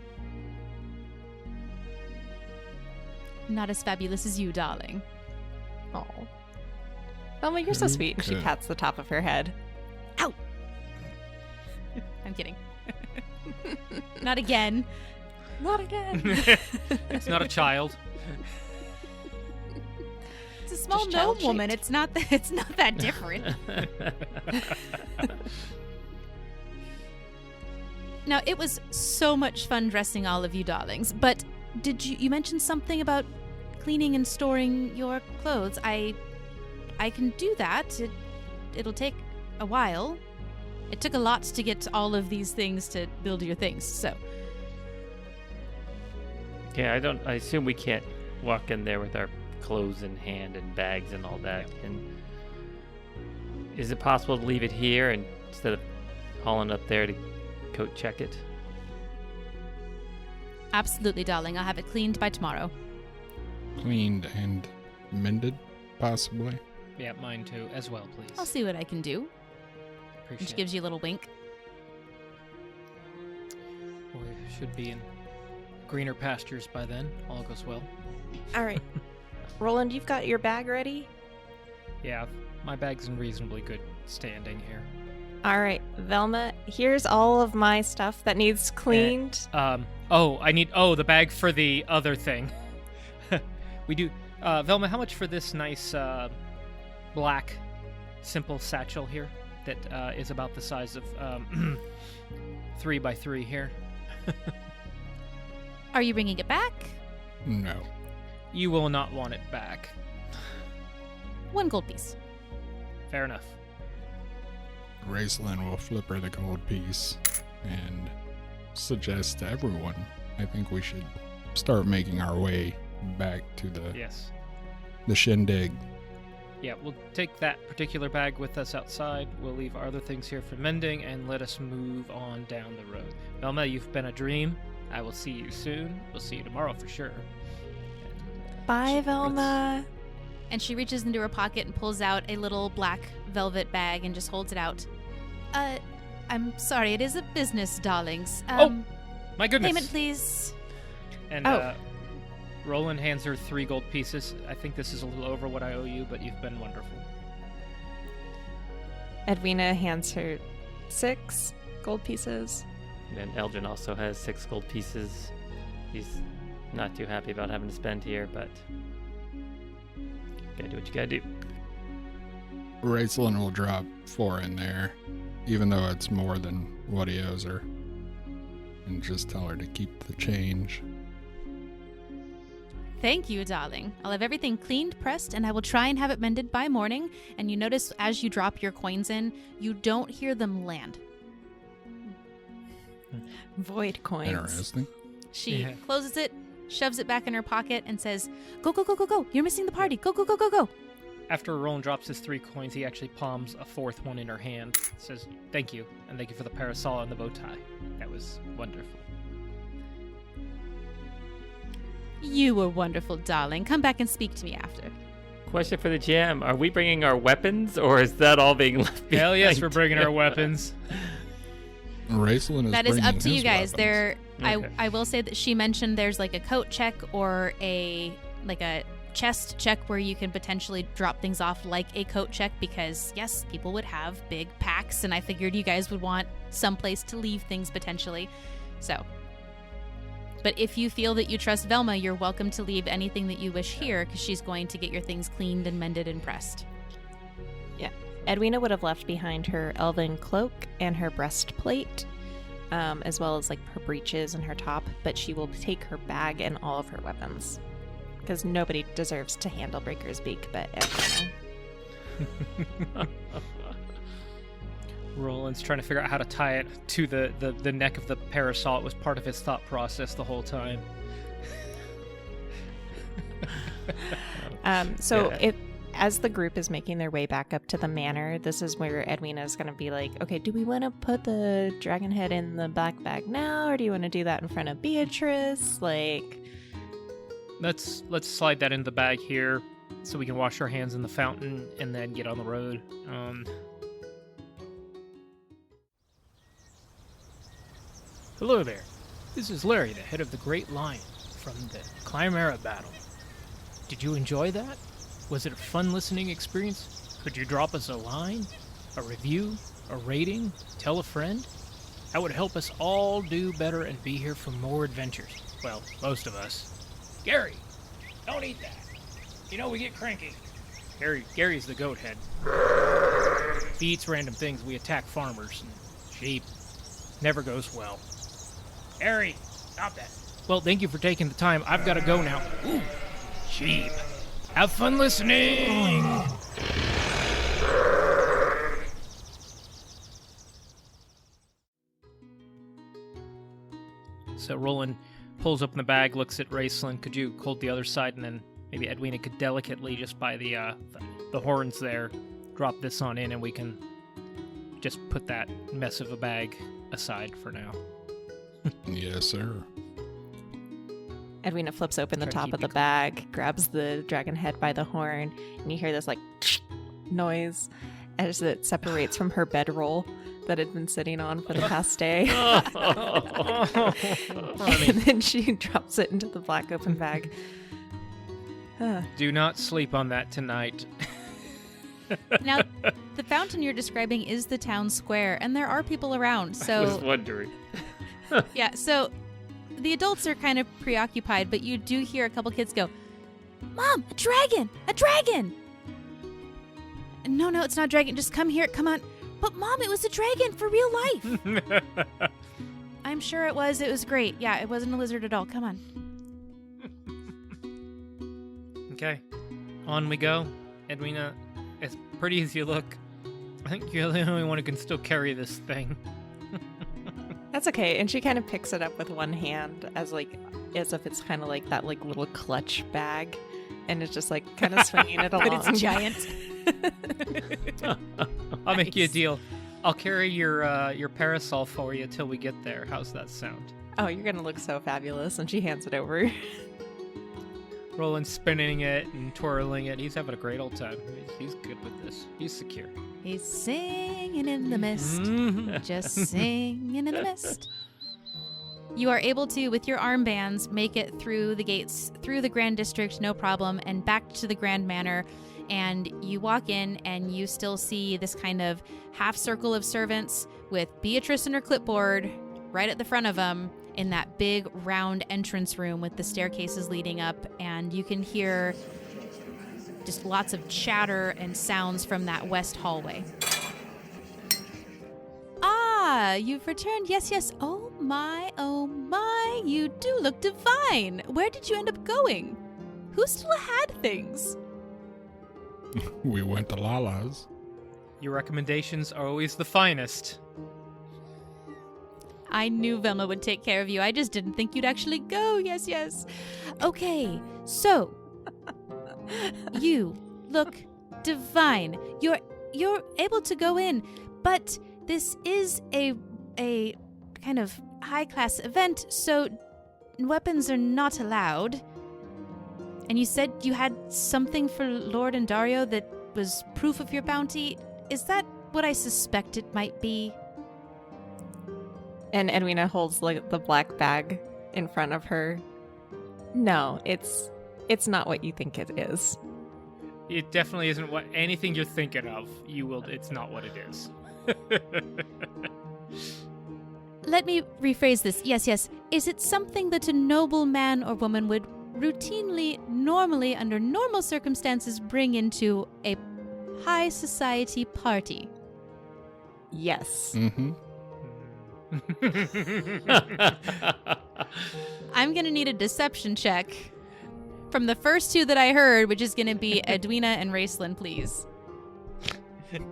Not as fabulous as you, darling. Oh. Velma, you're so sweet. And she Okay. pats the top of her head. Ow! I'm kidding. Not again. Not again. It's not a child. It's a small Just gnome child-shaped. woman. It's not that different. Now, it was so much fun dressing all of you darlings, but did you mentioned something about cleaning and storing your clothes? I can do that. It'll take a while. It took a lot to get all of these things to build your things, so. Yeah, I assume we can't walk in there with our clothes in hand and bags and all that. And is it possible to leave it here and instead of hauling up there to coat check it? Absolutely, darling. I'll have it cleaned by tomorrow. Cleaned and mended, possibly. Yeah, mine too, as well, please. I'll see what I can do. And Appreciate she gives you a little wink. We should be in greener pastures by then. All goes well. All right. Roland, you've got your bag ready? Yeah, my bag's in reasonably good standing here. All right, Velma, here's all of my stuff that needs cleaned. The bag for the other thing. We do. Velma, how much for this nice black simple satchel here that is about the size of 3x3 here? Are you bringing it back? No. You will not want it back. 1 gold piece. Fair enough. Raceland will flip her the gold piece and suggest to everyone, I think we should start making our way back to Yes. the shindig. Yeah, we'll take that particular bag with us outside. We'll leave our other things here for mending and let us move on down the road. Velma, you've been a dream. I will see you soon. We'll see you tomorrow for sure. Bye, Velma. And she reaches into her pocket and pulls out a little black velvet bag and just holds it out. I'm sorry, it is a business, darlings. My goodness. Payment, please. And Roland hands her 3 gold pieces. I think this is a little over what I owe you, but you've been wonderful. Edwina hands her 6 gold pieces. And Eldrin also has 6 gold pieces. He's not too happy about having to spend here, but gotta do what you gotta do. Raceland will drop 4 in there, even though it's more than what he owes her, and just tell her to keep the change. Thank you, darling. I'll have everything cleaned, pressed, and I will try and have it mended by morning. And you notice as you drop your coins in, you don't hear them land. Void coins. Interesting. She Yeah. closes it, shoves it back in her pocket, and says, Go, go, go, go, go. You're missing the party. Go, go, go, go, go. After Roland drops his 3 coins, he actually palms a 4th one in her hand. Says, thank you, and thank you for the parasol and the bow tie. That was wonderful. You were wonderful, darling. Come back and speak to me after. Question for the GM: are we bringing our weapons, or is that all being left behind? Hell yes, we're bringing our weapons. Raceland is That is up bringing to you his guys. weapons. There, Okay. I will say that she mentioned there's like a coat check or a chest check where you can potentially drop things off like a coat check because yes, people would have big packs, and I figured you guys would want some place to leave things potentially. So But if you feel that you trust Velma, you're welcome to leave anything that you wish here, because she's going to get your things cleaned and mended and pressed. Yeah. Edwina would have left behind her elven cloak and her breastplate, as well as like her breeches and her top, but she will take her bag and all of her weapons. Because nobody deserves to handle Breaker's Beak but Edwina. Roland's trying to figure out how to tie it to the neck of the parasol. It was part of his thought process the whole time. If as the group is making their way back up to the manor, this is where Edwina is going to be like, okay, do we want to put the dragon head in the black bag now, or do you want to do that in front of Beatrice? Like, Let's slide that in the bag here so we can wash our hands in the fountain and then get on the road. Hello there. This is Larry, the head of the Great Lion from the Chimera battle. Did you enjoy that? Was it a fun listening experience? Could you drop us a line, a review, a rating, tell a friend? That would help us all do better and be here for more adventures. Well, most of us. Gary, don't eat that. You know we get cranky. Gary's the goat head. If he eats random things, we attack farmers and sheep. Never goes well. Gary, stop that. Well, thank you for taking the time. I've got to go now. Ooh, sheep. Have fun listening! So Roland pulls open the bag, looks at Raceland. Could you hold the other side, and then maybe Edwina could delicately, just by the horns there, drop this on in, and we can just put that mess of a bag aside for now. Yes, sir. Edwina flips open the Try to top keep of the you bag, grabs the dragon head by the horn, and you hear this like noise as it separates from her bedroll that had been sitting on for the past day. And then she drops it into the black open bag. Do not sleep on that tonight. Now, the fountain you're describing is the town square, and there are people around. I was So, wondering. yeah, so the adults are kind of preoccupied, but you do hear a couple kids go, "Mom, a dragon! A dragon!" No, it's not a dragon. Just come here. Come on. But, Mom, it was a dragon for real life. I'm sure it was. It was great. Yeah, it wasn't a lizard at all. Come on. Okay, on we go. Edwina, as pretty as you look, I think you're the only one who can still carry this thing. That's okay. And she kind of picks it up with one hand as if it's kind of like that like little clutch bag, and it's just like kind of swinging it along. But it's giant. I'll make you a deal. I'll carry your parasol for you till we get there. How's that sound? Oh, you're gonna look so fabulous. And she hands it over. Roland's spinning it and twirling it. He's having a great old time. He's good with this. He's secure. He's singing in the mist. Just singing in the mist. You are able to, with your armbands, make it through the gates, through the Grand District, no problem, and back to the Grand Manor. And you walk in, and you still see this kind of half circle of servants with Beatrice and her clipboard right at the front of them in that big round entrance room with the staircases leading up. And you can hear just lots of chatter and sounds from that west hallway. Ah, you've returned. Yes. Oh my, you do look divine. Where did you end up going? Who still had things? We went to LaLas. Your recommendations are always the finest. I knew Velma would take care of you. I just didn't think you'd actually go. Yes. Okay, so you look divine. You're able to go in, but this is a kind of high-class event, so weapons are not allowed. And you said you had something for Lord and Dario that was proof of your bounty. Is that what I suspect it might be? And Edwina holds like the black bag in front of her. No, it's not what you think it is. It definitely isn't what anything you're thinking of. It's not what it is. let me rephrase this. Yes. Is it something that a noble man or woman would routinely, normally, under normal circumstances, bring into a high society party? Yes. Mm-hmm. I'm going to need a deception check from the first two that I heard, which is going to be Edwina and Raceland, please.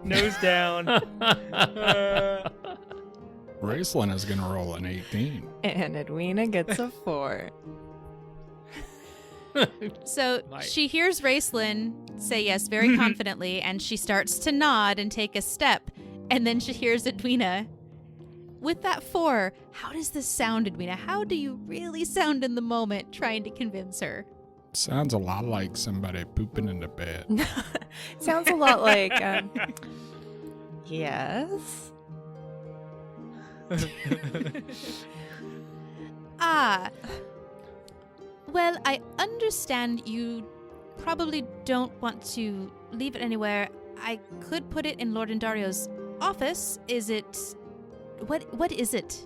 Nose down. Raceland is going to roll an 18. And Edwina gets a 4. So Nice. she hears Raceland say yes very confidently, and she starts to nod and take a step. And then she hears Edwina. With that 4, how does this sound, Edwina? How do you really sound in the moment trying to convince her? Sounds a lot like somebody pooping in the bed. Sounds a lot like, yes. Well, I understand you probably don't want to leave it anywhere. I could put it in Lord Indario's office. Is it... What is it?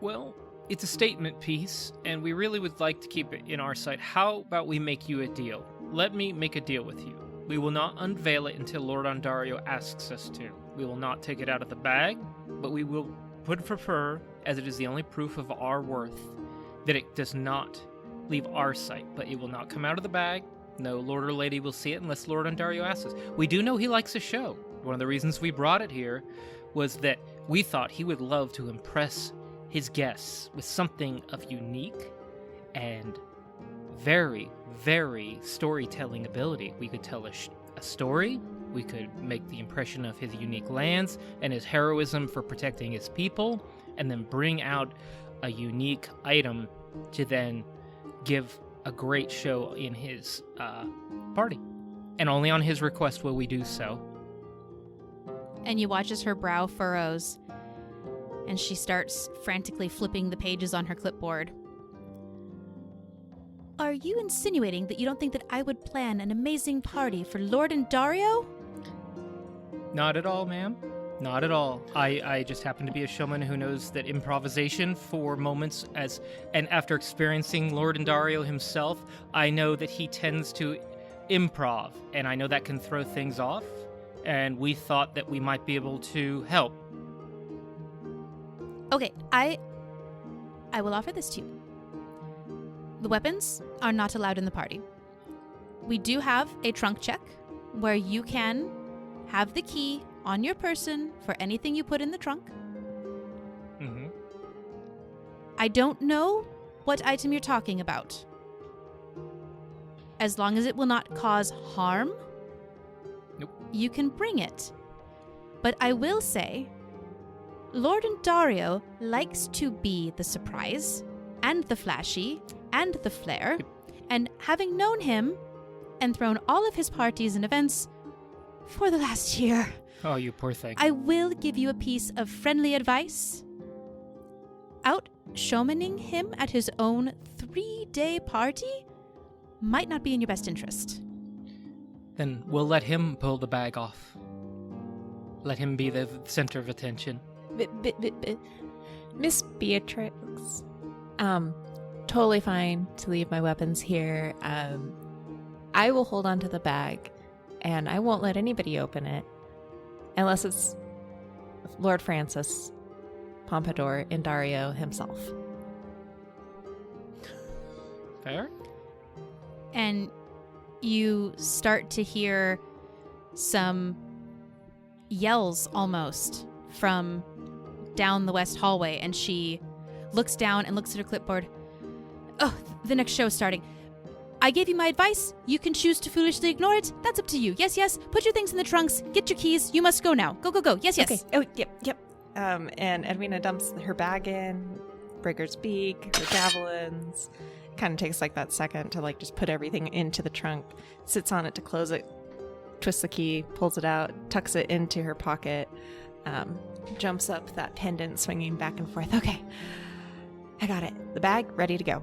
Well, it's a statement piece, and we really would like to keep it in our sight. How about we make you a deal? Let me make a deal with you. We will not unveil it until Lord Ondario asks us to. We will not take it out of the bag, but we will put it for her, as it is the only proof of our worth, that it does not leave our sight, but it will not come out of the bag. No lord or lady will see it unless Lord Ondario asks us. We do know he likes a show. One of the reasons we brought it here was that we thought he would love to impress his guests with something of unique and very, very storytelling ability. We could tell a story, we could make the impression of his unique lands and his heroism for protecting his people, and then bring out a unique item to then give a great show in his party. And only on his request will we do so. And you watch as her brow furrows, and she starts frantically flipping the pages on her clipboard. Are you insinuating that you don't think that I would plan an amazing party for Lord Indario? Not at all, ma'am. Not at all. I just happen to be a showman who knows that improvisation for moments and after experiencing Lord Indario himself, I know that he tends to improv, and I know that can throw things off, and we thought that we might be able to help. Okay, I will offer this to you. The weapons are not allowed in the party. We do have a trunk check where you can have the key on your person for anything you put in the trunk. Mm-hmm. I don't know what item you're talking about. As long as it will not cause harm, Nope. You can bring it. But I will say, Lord Indario likes to be the surprise, and the flashy, and the flair, and having known him, and thrown all of his parties and events for the last year, Oh, you poor thing. I will give you a piece of friendly advice. Out showmaning him at his own 3-day party might not be in your best interest. Then we'll let him pull the bag off. Let him be the center of attention. Miss Beatrix, totally fine to leave my weapons here. I will hold on to the bag, and I won't let anybody open it unless it's Lord Francis Pompadour Indario himself. Fair? And you start to hear some yells almost from down the west hallway, and she looks down and looks at her clipboard. Oh, the next show is starting. I gave you my advice. You can choose to foolishly ignore it. That's up to you. Yes, yes. Put your things in the trunks. Get your keys. You must go now. Go, go, go. Yes, yes. Okay. Oh, yep. And Edwina dumps her bag in, Brigger's beak, her javelins. Kind of takes like that second to like just put everything into the trunk, sits on it to close it, twists the key, pulls it out, tucks it into her pocket, jumps up that pendant, swinging back and forth. Okay, I got it. The bag ready to go.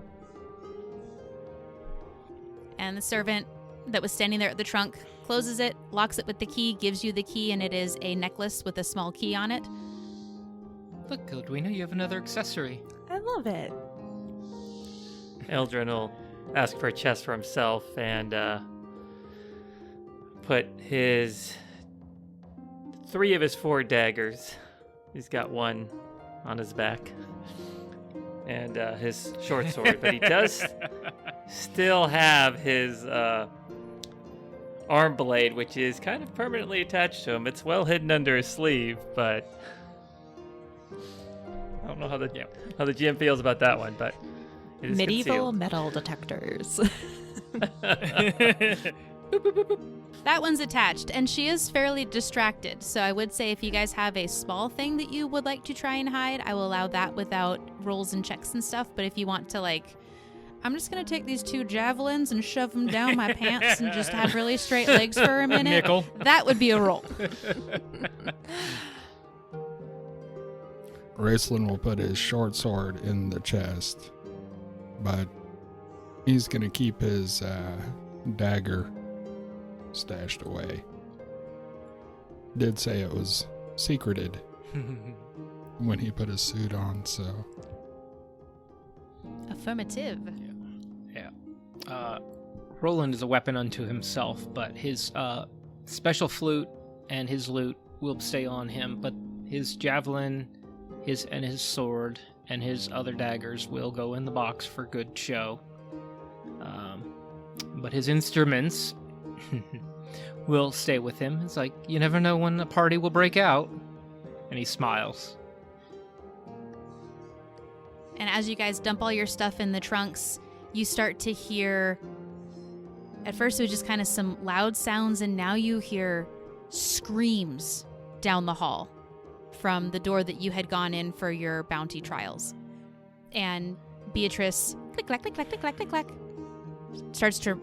And the servant that was standing there at the trunk closes it, locks it with the key, gives you the key, and it is a necklace with a small key on it. Look, Edwina, you have another accessory. I love it. Eldrin will ask for a chest for himself and put his 3 of his 4 daggers. He's got one on his back and his short sword, but he does still have his arm blade, which is kind of permanently attached to him. It's well hidden under his sleeve, but I don't know how the GM feels about that one, but it is Medieval concealed. metal detectors. That one's attached, and she is fairly distracted. So I would say if you guys have a small thing that you would like to try and hide, I will allow that without rolls and checks and stuff. But if you want to, like, I'm just going to take these 2 javelins and shove them down my pants and just have really straight legs for a minute, Nickel. that would be a roll. Raceland will put his short sword in the chest, but he's going to keep his dagger stashed away. Did say it was secreted when he put his suit on, so. Affirmative. Yeah. Roland is a weapon unto himself, but his special flute and his lute will stay on him, but his javelin, his sword, and his other daggers will go in the box for good show. But his instruments will stay with him. It's like, you never know when a party will break out. And he smiles. And as you guys dump all your stuff in the trunks, you start to hear, at first it was just kind of some loud sounds, and now you hear screams down the hall from the door that you had gone in for your bounty trials. And Beatrice, click, clack, click, clack, click, clack, click, clack, starts to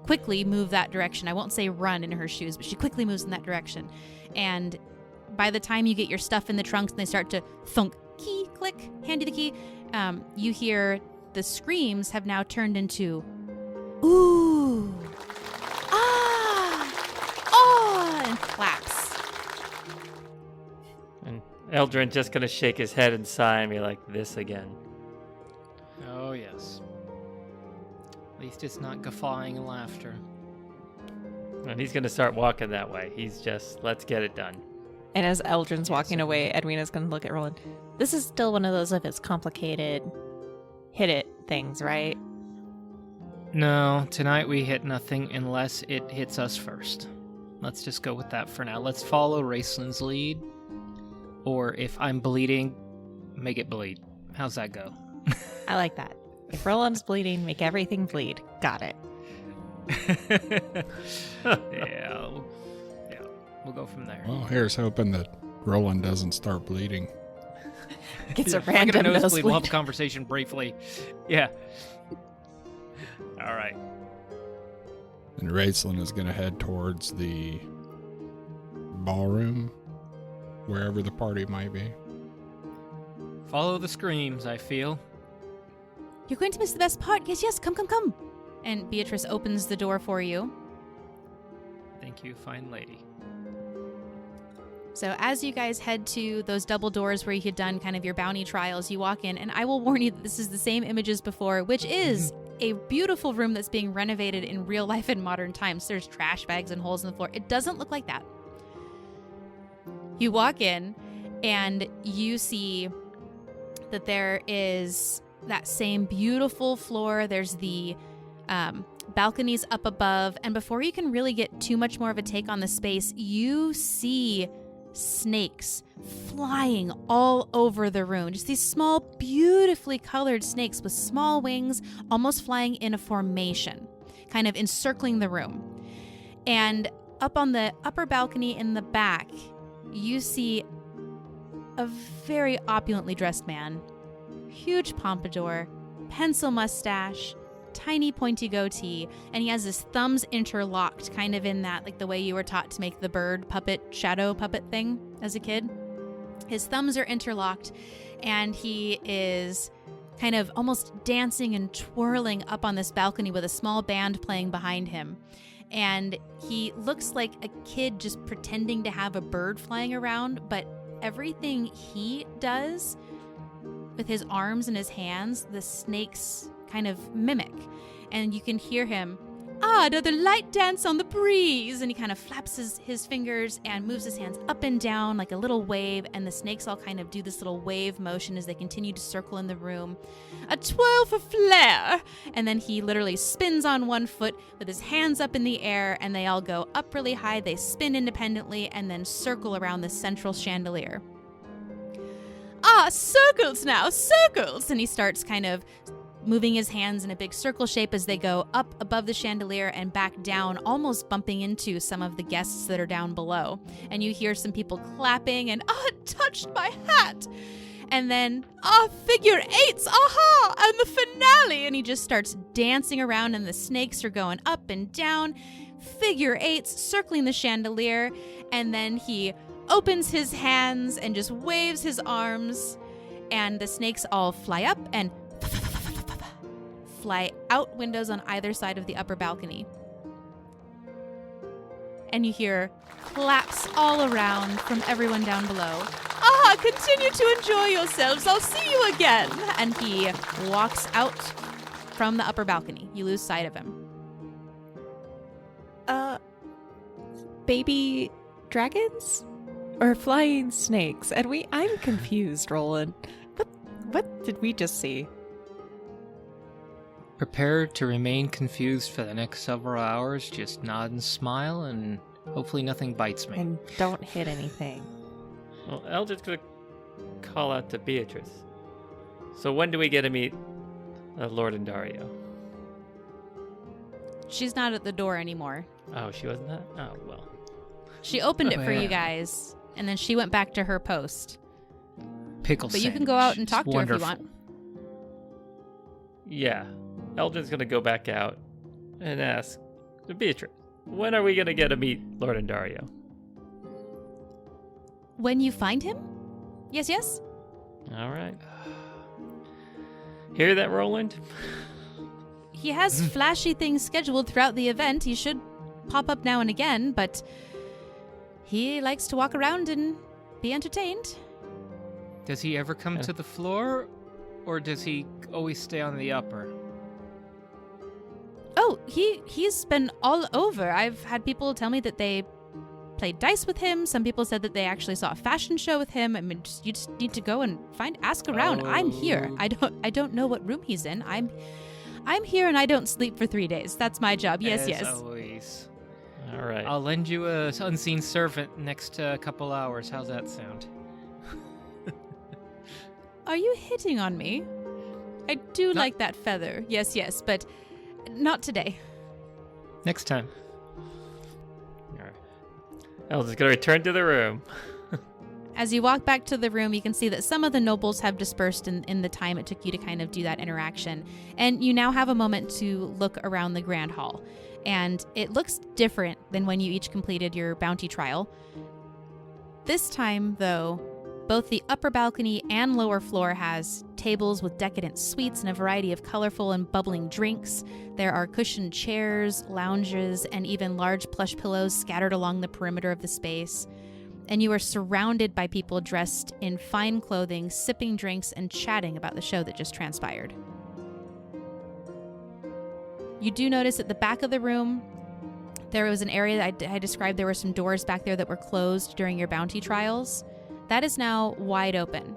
quickly move that direction. I won't say run in her shoes, but she quickly moves in that direction. And by the time you get your stuff in the trunks and they start to thunk, key, click, hand you the key, you hear the screams have now turned into, ooh, ah, oh, and claps. And Eldrin just gonna shake his head and sigh and be like, this again. Oh, yes. At least it's not guffawing and laughter. And he's gonna start walking that way. He's just, let's get it done. And as Eldrin's walking away, Edwina's going to look at Roland. This is still one of those if it's complicated, hit it things, right? No, tonight we hit nothing unless it hits us first. Let's just go with that for now. Let's follow Raceland's lead. Or if I'm bleeding, make it bleed. How's that go? I like that. If Roland's bleeding, make everything bleed. Got it. Yeah, we'll go from there. Well, here's hoping that Roland doesn't start bleeding. Gets a If I get random nosebleed, nosebleed. we'll have a conversation briefly. Yeah. All right. And Raceland is going to head towards the ballroom, wherever the party might be. Follow the screams, I feel. You're going to miss the best part. Yes, yes, come, come, come. And Beatrice opens the door for you. Thank you, fine lady. So as you guys head to those double doors where you had done kind of your bounty trials, you walk in, and I will warn you that this is the same image as before, which is a beautiful room that's being renovated in real life in modern times. There's trash bags and holes in the floor. It doesn't look like that. You walk in, and you see that there is that same beautiful floor. There's the balconies up above, and before you can really get too much more of a take on the space, you see snakes flying all over the room. Just these small, beautifully colored snakes with small wings, almost flying in a formation, kind of encircling the room. And up on the upper balcony in the back, you see a very opulently dressed man, huge pompadour, pencil mustache, tiny pointy goatee, and he has his thumbs interlocked, kind of in that, like the way you were taught to make the bird puppet, shadow puppet thing as a kid. His thumbs are interlocked, and he is kind of almost dancing and twirling up on this balcony with a small band playing behind him. And he looks like a kid just pretending to have a bird flying around, but everything he does with his arms and his hands, the snakes kind of mimic. And you can hear him, another light dance on the breeze. And he kind of flaps his fingers and moves his hands up and down like a little wave. And the snakes all kind of do this little wave motion as they continue to circle in the room. A twirl for flair. And then he literally spins on one foot with his hands up in the air. And they all go up really high. They spin independently and then circle around the central chandelier. Circles now, circles. And he starts kind of moving his hands in a big circle shape as they go up above the chandelier and back down, almost bumping into some of the guests that are down below. And you hear some people clapping and, it touched my hat. And then, figure eights, aha, and the finale. And he just starts dancing around and the snakes are going up and down, figure eights, circling the chandelier. And then he opens his hands and just waves his arms. And the snakes all fly up and fly out windows on either side of the upper balcony. And you hear claps all around from everyone down below. Continue to enjoy yourselves. I'll see you again. And he walks out from the upper balcony. You lose sight of him. Baby dragons? Or flying snakes? And I'm confused, Roland. What did we just see? Prepare to remain confused for the next several hours. Just nod and smile, and hopefully nothing bites me. And don't hit anything. Well, Eldred's going to call out to Beatrice. So when do we get to meet Lord and Dario? She's not at the door anymore. Oh, she wasn't that? Oh, well. She opened it for yeah. you guys, and then she went back to her post. Pickle But you can sandwich. go out and It's talk to her if you wonderful. want. Yeah. Eldred's going to go back out and ask Beatrice, when are we going to get to meet Lord and Dario? When you find him? Yes? All right. Hear that, Roland? He has flashy things scheduled throughout the event. He should pop up now and again, but he likes to walk around and be entertained. Does he ever come to the floor, or does he always stay on the upper? Oh, he's been all over. I've had people tell me that they played dice with him. Some people said that they actually saw a fashion show with him. I mean, you just need to go and ask around. I'm here. I don't know what room he's in. I'm here and I don't sleep for 3 days. That's my job. Yes. As always. All right. I'll lend you a unseen servant next couple hours. How's that sound? Are you hitting on me? I do like that feather. Yes, but not today. Next time. All right. Eldred's going to return to the room. As you walk back to the room, you can see that some of the nobles have dispersed in the time it took you to kind of do that interaction. And you now have a moment to look around the Grand Hall. And it looks different than when you each completed your bounty trial. This time, though, both the upper balcony and lower floor has tables with decadent sweets and a variety of colorful and bubbling drinks. There are cushioned chairs, lounges, and even large plush pillows scattered along the perimeter of the space. And you are surrounded by people dressed in fine clothing, sipping drinks, and chatting about the show that just transpired. You do notice at the back of the room, there was an area that I described. There were some doors back there that were closed during your bounty trials. That is now wide open.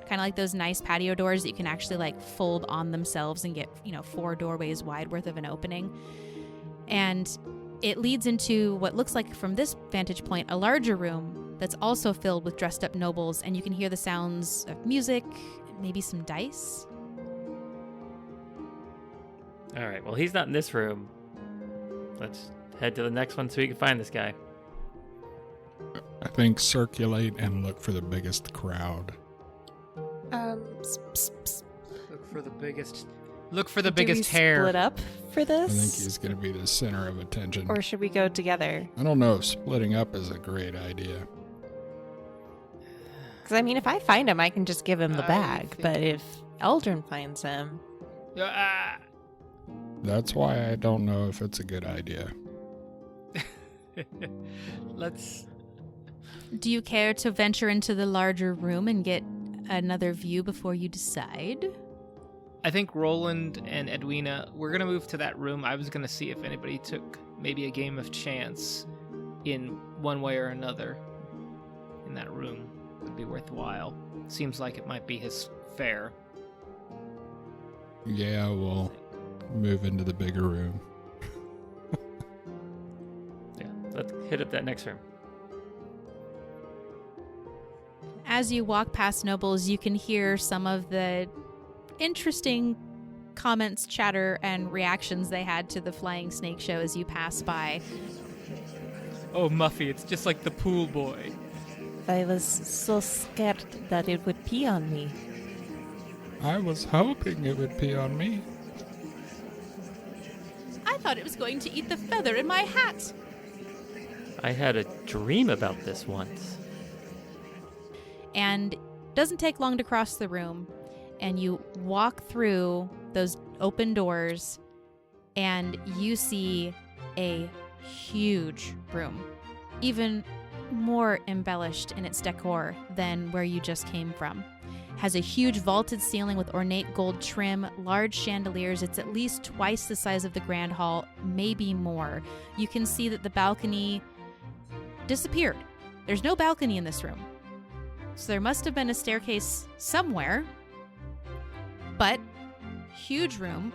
Kind of like those nice patio doors that you can actually fold on themselves and get, 4 doorways wide worth of an opening. And it leads into what looks like from this vantage point, a larger room that's also filled with dressed up nobles, and you can hear the sounds of music, maybe some dice. All right. Well, he's not in this room. Let's head to the next one so we can find this guy. I think circulate and look for the biggest crowd. Look for the Do biggest we hair. split up for I this? think he's going to be the center of attention. Or should we go together? I don't know if splitting up is a great idea. Because, if I find him, I can just give him the I bag. think- But if Eldrin finds him... That's why I don't know if it's a good idea. Let's Do you care to venture into the larger room and get another view before you decide? I think Roland and Edwina, we're going to move to that room. I was going to see if anybody took maybe a game of chance in one way or another in that room. Would be worthwhile. Seems like it might be his fare. Yeah, we'll move into the bigger room. Yeah, let's hit up that next room. As you walk past nobles, you can hear some of the interesting comments, chatter, and reactions they had to the flying snake show as you pass by. Oh, Muffy, it's just like the pool boy. I was so scared that it would pee on me. I was hoping it would pee on me. I thought it was going to eat the feather in my hat. I had a dream about this once. And it doesn't take long to cross the room, and you walk through those open doors, and you see a huge room, even more embellished in its decor than where you just came from. Has a huge vaulted ceiling with ornate gold trim, large chandeliers. It's at least twice the size of the grand hall, maybe more. You can see that the balcony disappeared. There's no balcony in this room. So there must have been a staircase somewhere. But huge room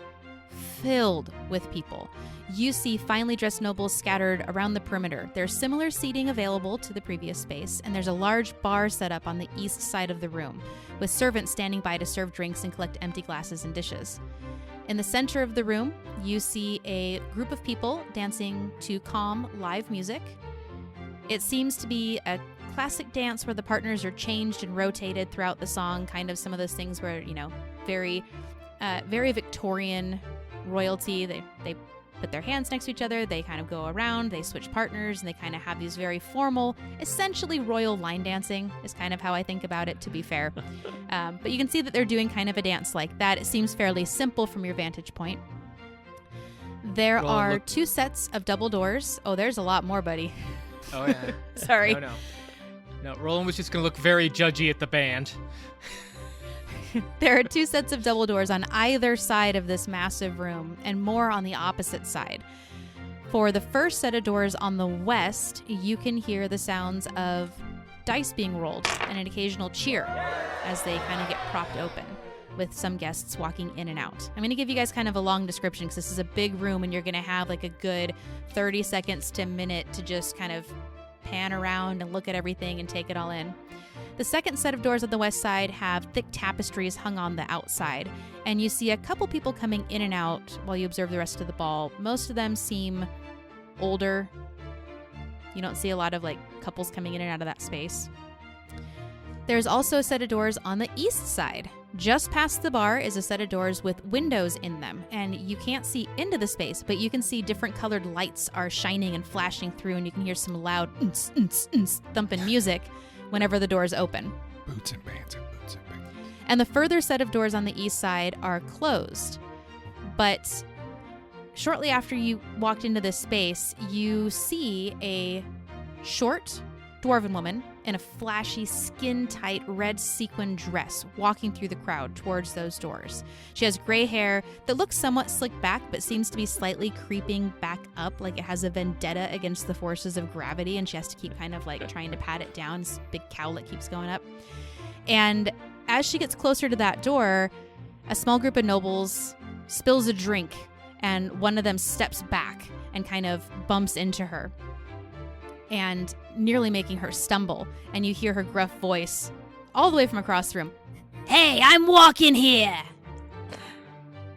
filled with people. You see finely dressed nobles scattered around the perimeter. There's similar seating available to the previous space, and there's a large bar set up on the east side of the room, with servants standing by to serve drinks and collect empty glasses and dishes. In the center of the room, you see a group of people dancing to calm live music. It seems to be a classic dance where the partners are changed and rotated throughout the song, kind of some of those things where, very Victorian royalty. They put their hands next to each other, they kind of go around, they switch partners, and they kind of have these very formal, essentially royal line dancing is kind of how I think about it, to be fair. But you can see that they're doing kind of a dance like that. It seems fairly simple from your vantage point. There are two sets of double doors. Oh, there's a lot more, buddy. Oh, yeah. Sorry. No, Roland was just going to look very judgy at the band. There are two sets of double doors on either side of this massive room, and more on the opposite side. For the first set of doors on the west, you can hear the sounds of dice being rolled and an occasional cheer as they kind of get propped open, with some guests walking in and out. I'm going to give you guys kind of a long description because this is a big room and you're going to have like a good 30 seconds to a minute to just kind of pan around and look at everything and take it all in. The second set of doors on the west side have thick tapestries hung on the outside, and you see a couple people coming in and out while you observe the rest of the ball. Most of them seem older. You don't see a lot of like couples coming in and out of that space. There's also a set of doors on the east side. Just past the bar is a set of doors with windows in them, and you can't see into the space, but you can see different colored lights are shining and flashing through, and you can hear some loud thumping music whenever the doors open. Boots and bands and boots and bands. And the further set of doors on the east side are closed. But shortly after you walked into this space, you see a short dwarven woman in a flashy, skin-tight red sequin dress walking through the crowd towards those doors. She has gray hair that looks somewhat slicked back, but seems to be slightly creeping back up, like it has a vendetta against the forces of gravity, and she has to keep kind of like trying to pat it down. This big cowl that keeps going up. And as she gets closer to that door, a small group of nobles spills a drink, and one of them steps back and kind of bumps into her, and nearly making her stumble, and you hear her gruff voice all the way from across the room. "Hey, I'm walking here!"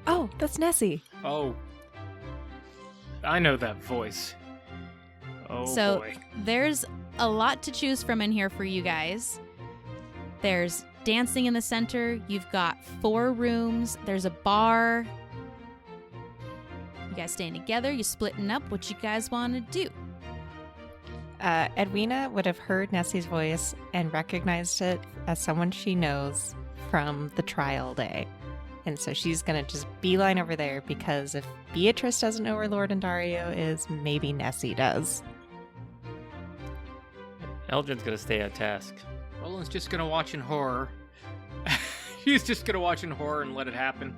Oh, that's Nessie. Oh. I know that voice. Oh, So boy. there's a lot to choose from in here for you guys. There's dancing in the center. You've got 4 rooms. There's a bar. You guys staying together? You splitting up? What you guys want to do? Edwina would have heard Nessie's voice and recognized it as someone she knows from the trial day. And so she's going to just beeline over there, because if Beatrice doesn't know where Lord Andario is, maybe Nessie does. Eldrin's gonna stay at task. Roland's just gonna watch in horror. He's just gonna watch in horror and let it happen.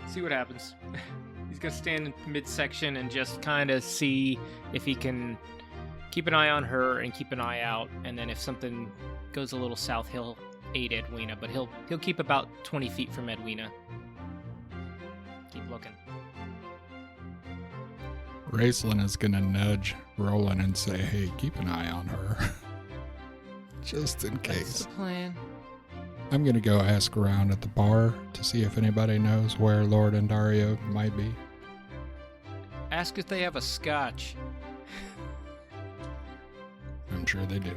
See what happens. He's gonna stand in midsection and just kind of see if he can keep an eye on her and keep an eye out. And then if something goes a little south, he'll aid Edwina. But he'll keep about 20 feet from Edwina. Keep looking. Raceland is gonna nudge Roland and say, "Hey, keep an eye on her." Just in That's case. the plan. I'm gonna go ask around at the bar to see if anybody knows where Lord Andario might be. Ask if they have a scotch. I'm sure they do.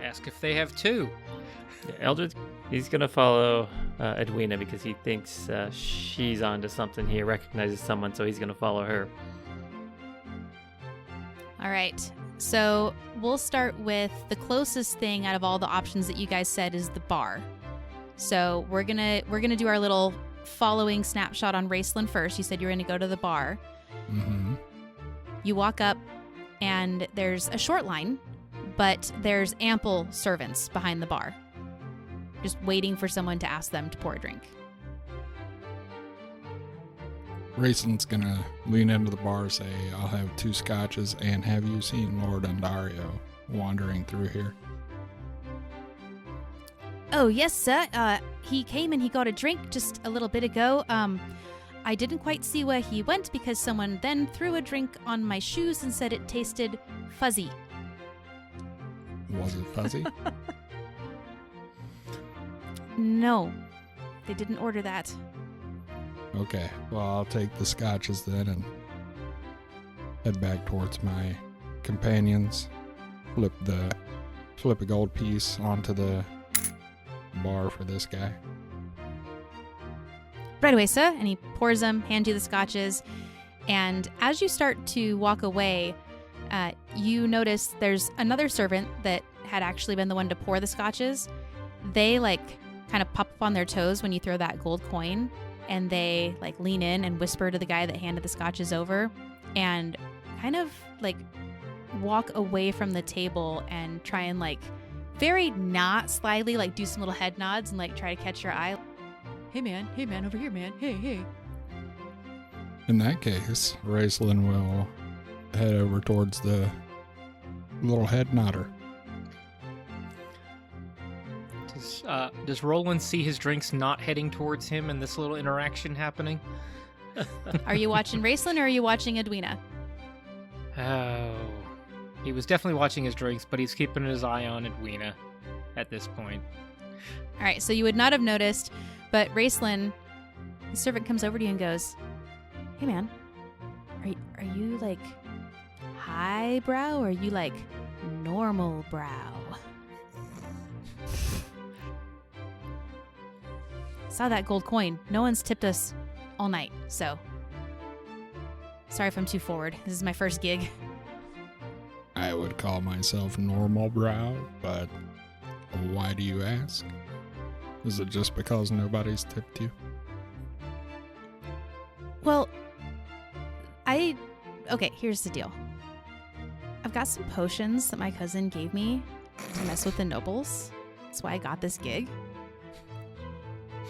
Ask if they have two. Yeah, Eldrin, he's gonna follow Edwina because he thinks she's onto something. He recognizes someone, so he's gonna follow her. All right. So we'll start with the closest thing out of all the options that you guys said is the bar. So we're gonna do our little following snapshot on Raceland first. You said you were gonna go to the bar. Mm-hmm. You walk up, and there's a short line, but there's ample servants behind the bar, just waiting for someone to ask them to pour a drink. Raceland's gonna lean into the bar and say, "I'll have 2 scotches, and have you seen Lord Andario wandering through here?" Oh, yes, sir. He came and he got a drink just a little bit ago. I didn't quite see where he went because someone then threw a drink on my shoes and said it tasted fuzzy. Was it fuzzy? No, they didn't order that. Okay, well, I'll take the scotches then and head back towards my companions. Flip a gold piece onto the bar for this guy. Right away, sir. And he pours them, hands you the scotches. And as you start to walk away, you notice there's another servant that had actually been the one to pour the scotches. They kind of pop up on their toes when you throw that gold coin, and they lean in and whisper to the guy that handed the scotches over and kind of walk away from the table and try and very not slyly do some little head nods and try to catch your eye. Hey man, over here, man. Hey. In that case, Raceland will head over towards the little head nodder. Does Roland see his drinks not heading towards him and this little interaction happening? Are you watching Raceland or are you watching Edwina? Oh. He was definitely watching his drinks, but he's keeping his eye on Edwina at this point. All right, so you would not have noticed, but Raceland, the servant comes over to you and goes, "Hey man, are you highbrow or are you normal brow?" Saw that gold coin. No one's tipped us all night, so sorry if I'm too forward. This is my first gig. I would call myself normal brow, but why do you ask? Is it just because nobody's tipped you? Well, okay, here's the deal. I've got some potions that my cousin gave me to mess with the nobles. That's why I got this gig.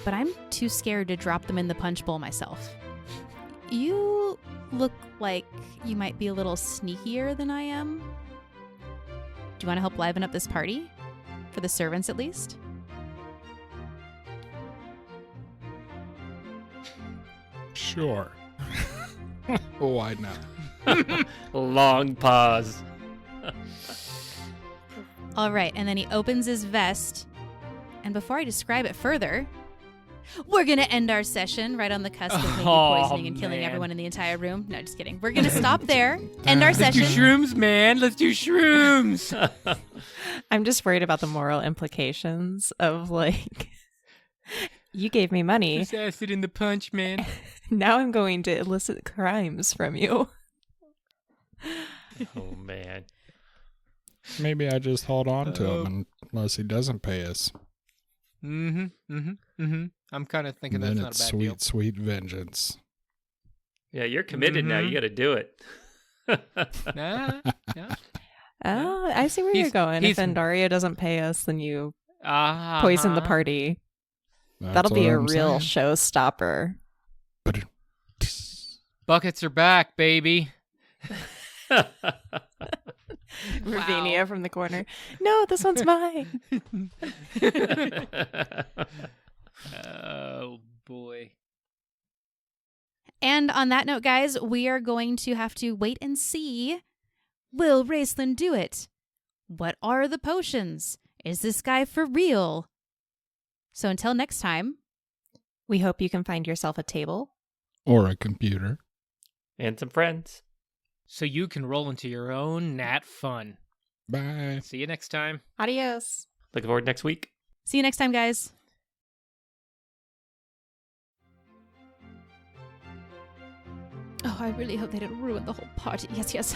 But I'm too scared to drop them in the punch bowl myself. You look like you might be a little sneakier than I am. Do you want to help liven up this party? For the servants, at least? Sure. Why not? Long pause. All right, and then he opens his vest. And before I describe it further, we're going to end our session right on the cusp of maybe poisoning and killing everyone in the entire room. No, just kidding. We're going to stop there, end our session. Let's do shrooms, man. Let's do shrooms. I'm just worried about the moral implications of you gave me money. Just acid in the punch, man. Now I'm going to elicit crimes from you. Oh, man. Maybe I just hold on to him unless he doesn't pay us. I'm kind of thinking And then that's it's not a bad sweet, sweet vengeance. Yeah, you're committed now. You got to do it. Nah, yeah. Oh, I see where you're going. If Andaria doesn't pay us, then you poison the party. That'll be a real showstopper. Buckets are back, baby. Ravinia from the corner. No, this one's mine. Oh, boy. And on that note, guys, we are going to have to wait and see. Will Raceland do it? What are the potions? Is this guy for real? So until next time, we hope you can find yourself a table. Or a computer. And some friends. So you can roll into your own NatFun. Bye. See you next time. Adios. Looking forward next week. See you next time, guys. Oh, I really hope they didn't ruin the whole party. Yes.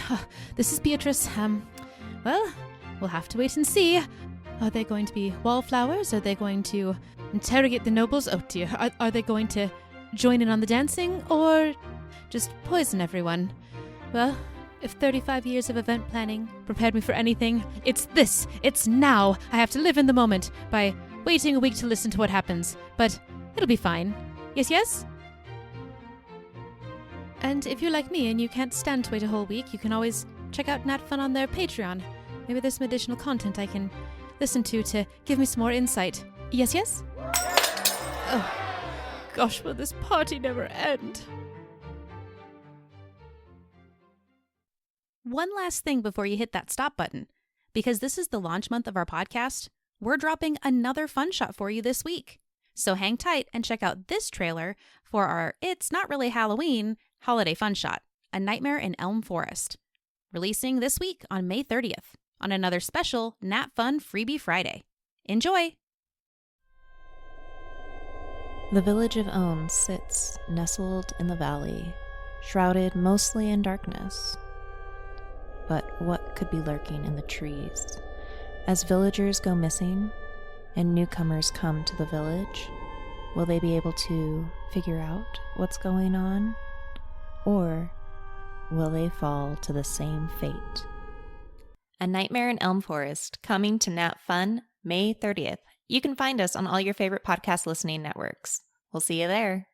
This is Beatrice. Well, we'll have to wait and see. Are they going to be wallflowers? Are they going to interrogate the nobles? Oh dear. Are they going to join in on the dancing? Or just poison everyone? Well, if 35 years of event planning prepared me for anything, it's this. It's now. I have to live in the moment by waiting a week to listen to what happens. But it'll be fine. Yes? And if you're like me and you can't stand to wait a whole week, you can always check out NatFun on their Patreon. Maybe there's some additional content I can listen to give me some more insight. Yes? Oh, gosh, will this party never end? One last thing before you hit that stop button. Because this is the launch month of our podcast, we're dropping another fun shot for you this week. So hang tight and check out this trailer for our It's Not Really Halloween holiday fun shot, A Nightmare in Elm Forest. Releasing this week on May 30th on another special NatFun Freebie Friday. Enjoy! The village of Own sits nestled in the valley, shrouded mostly in darkness. But what could be lurking in the trees? As villagers go missing and newcomers come to the village, will they be able to figure out what's going on? Or will they fall to the same fate? A Nightmare in Elm Forest, coming to NatFun May 30th. You can find us on all your favorite podcast listening networks. We'll see you there.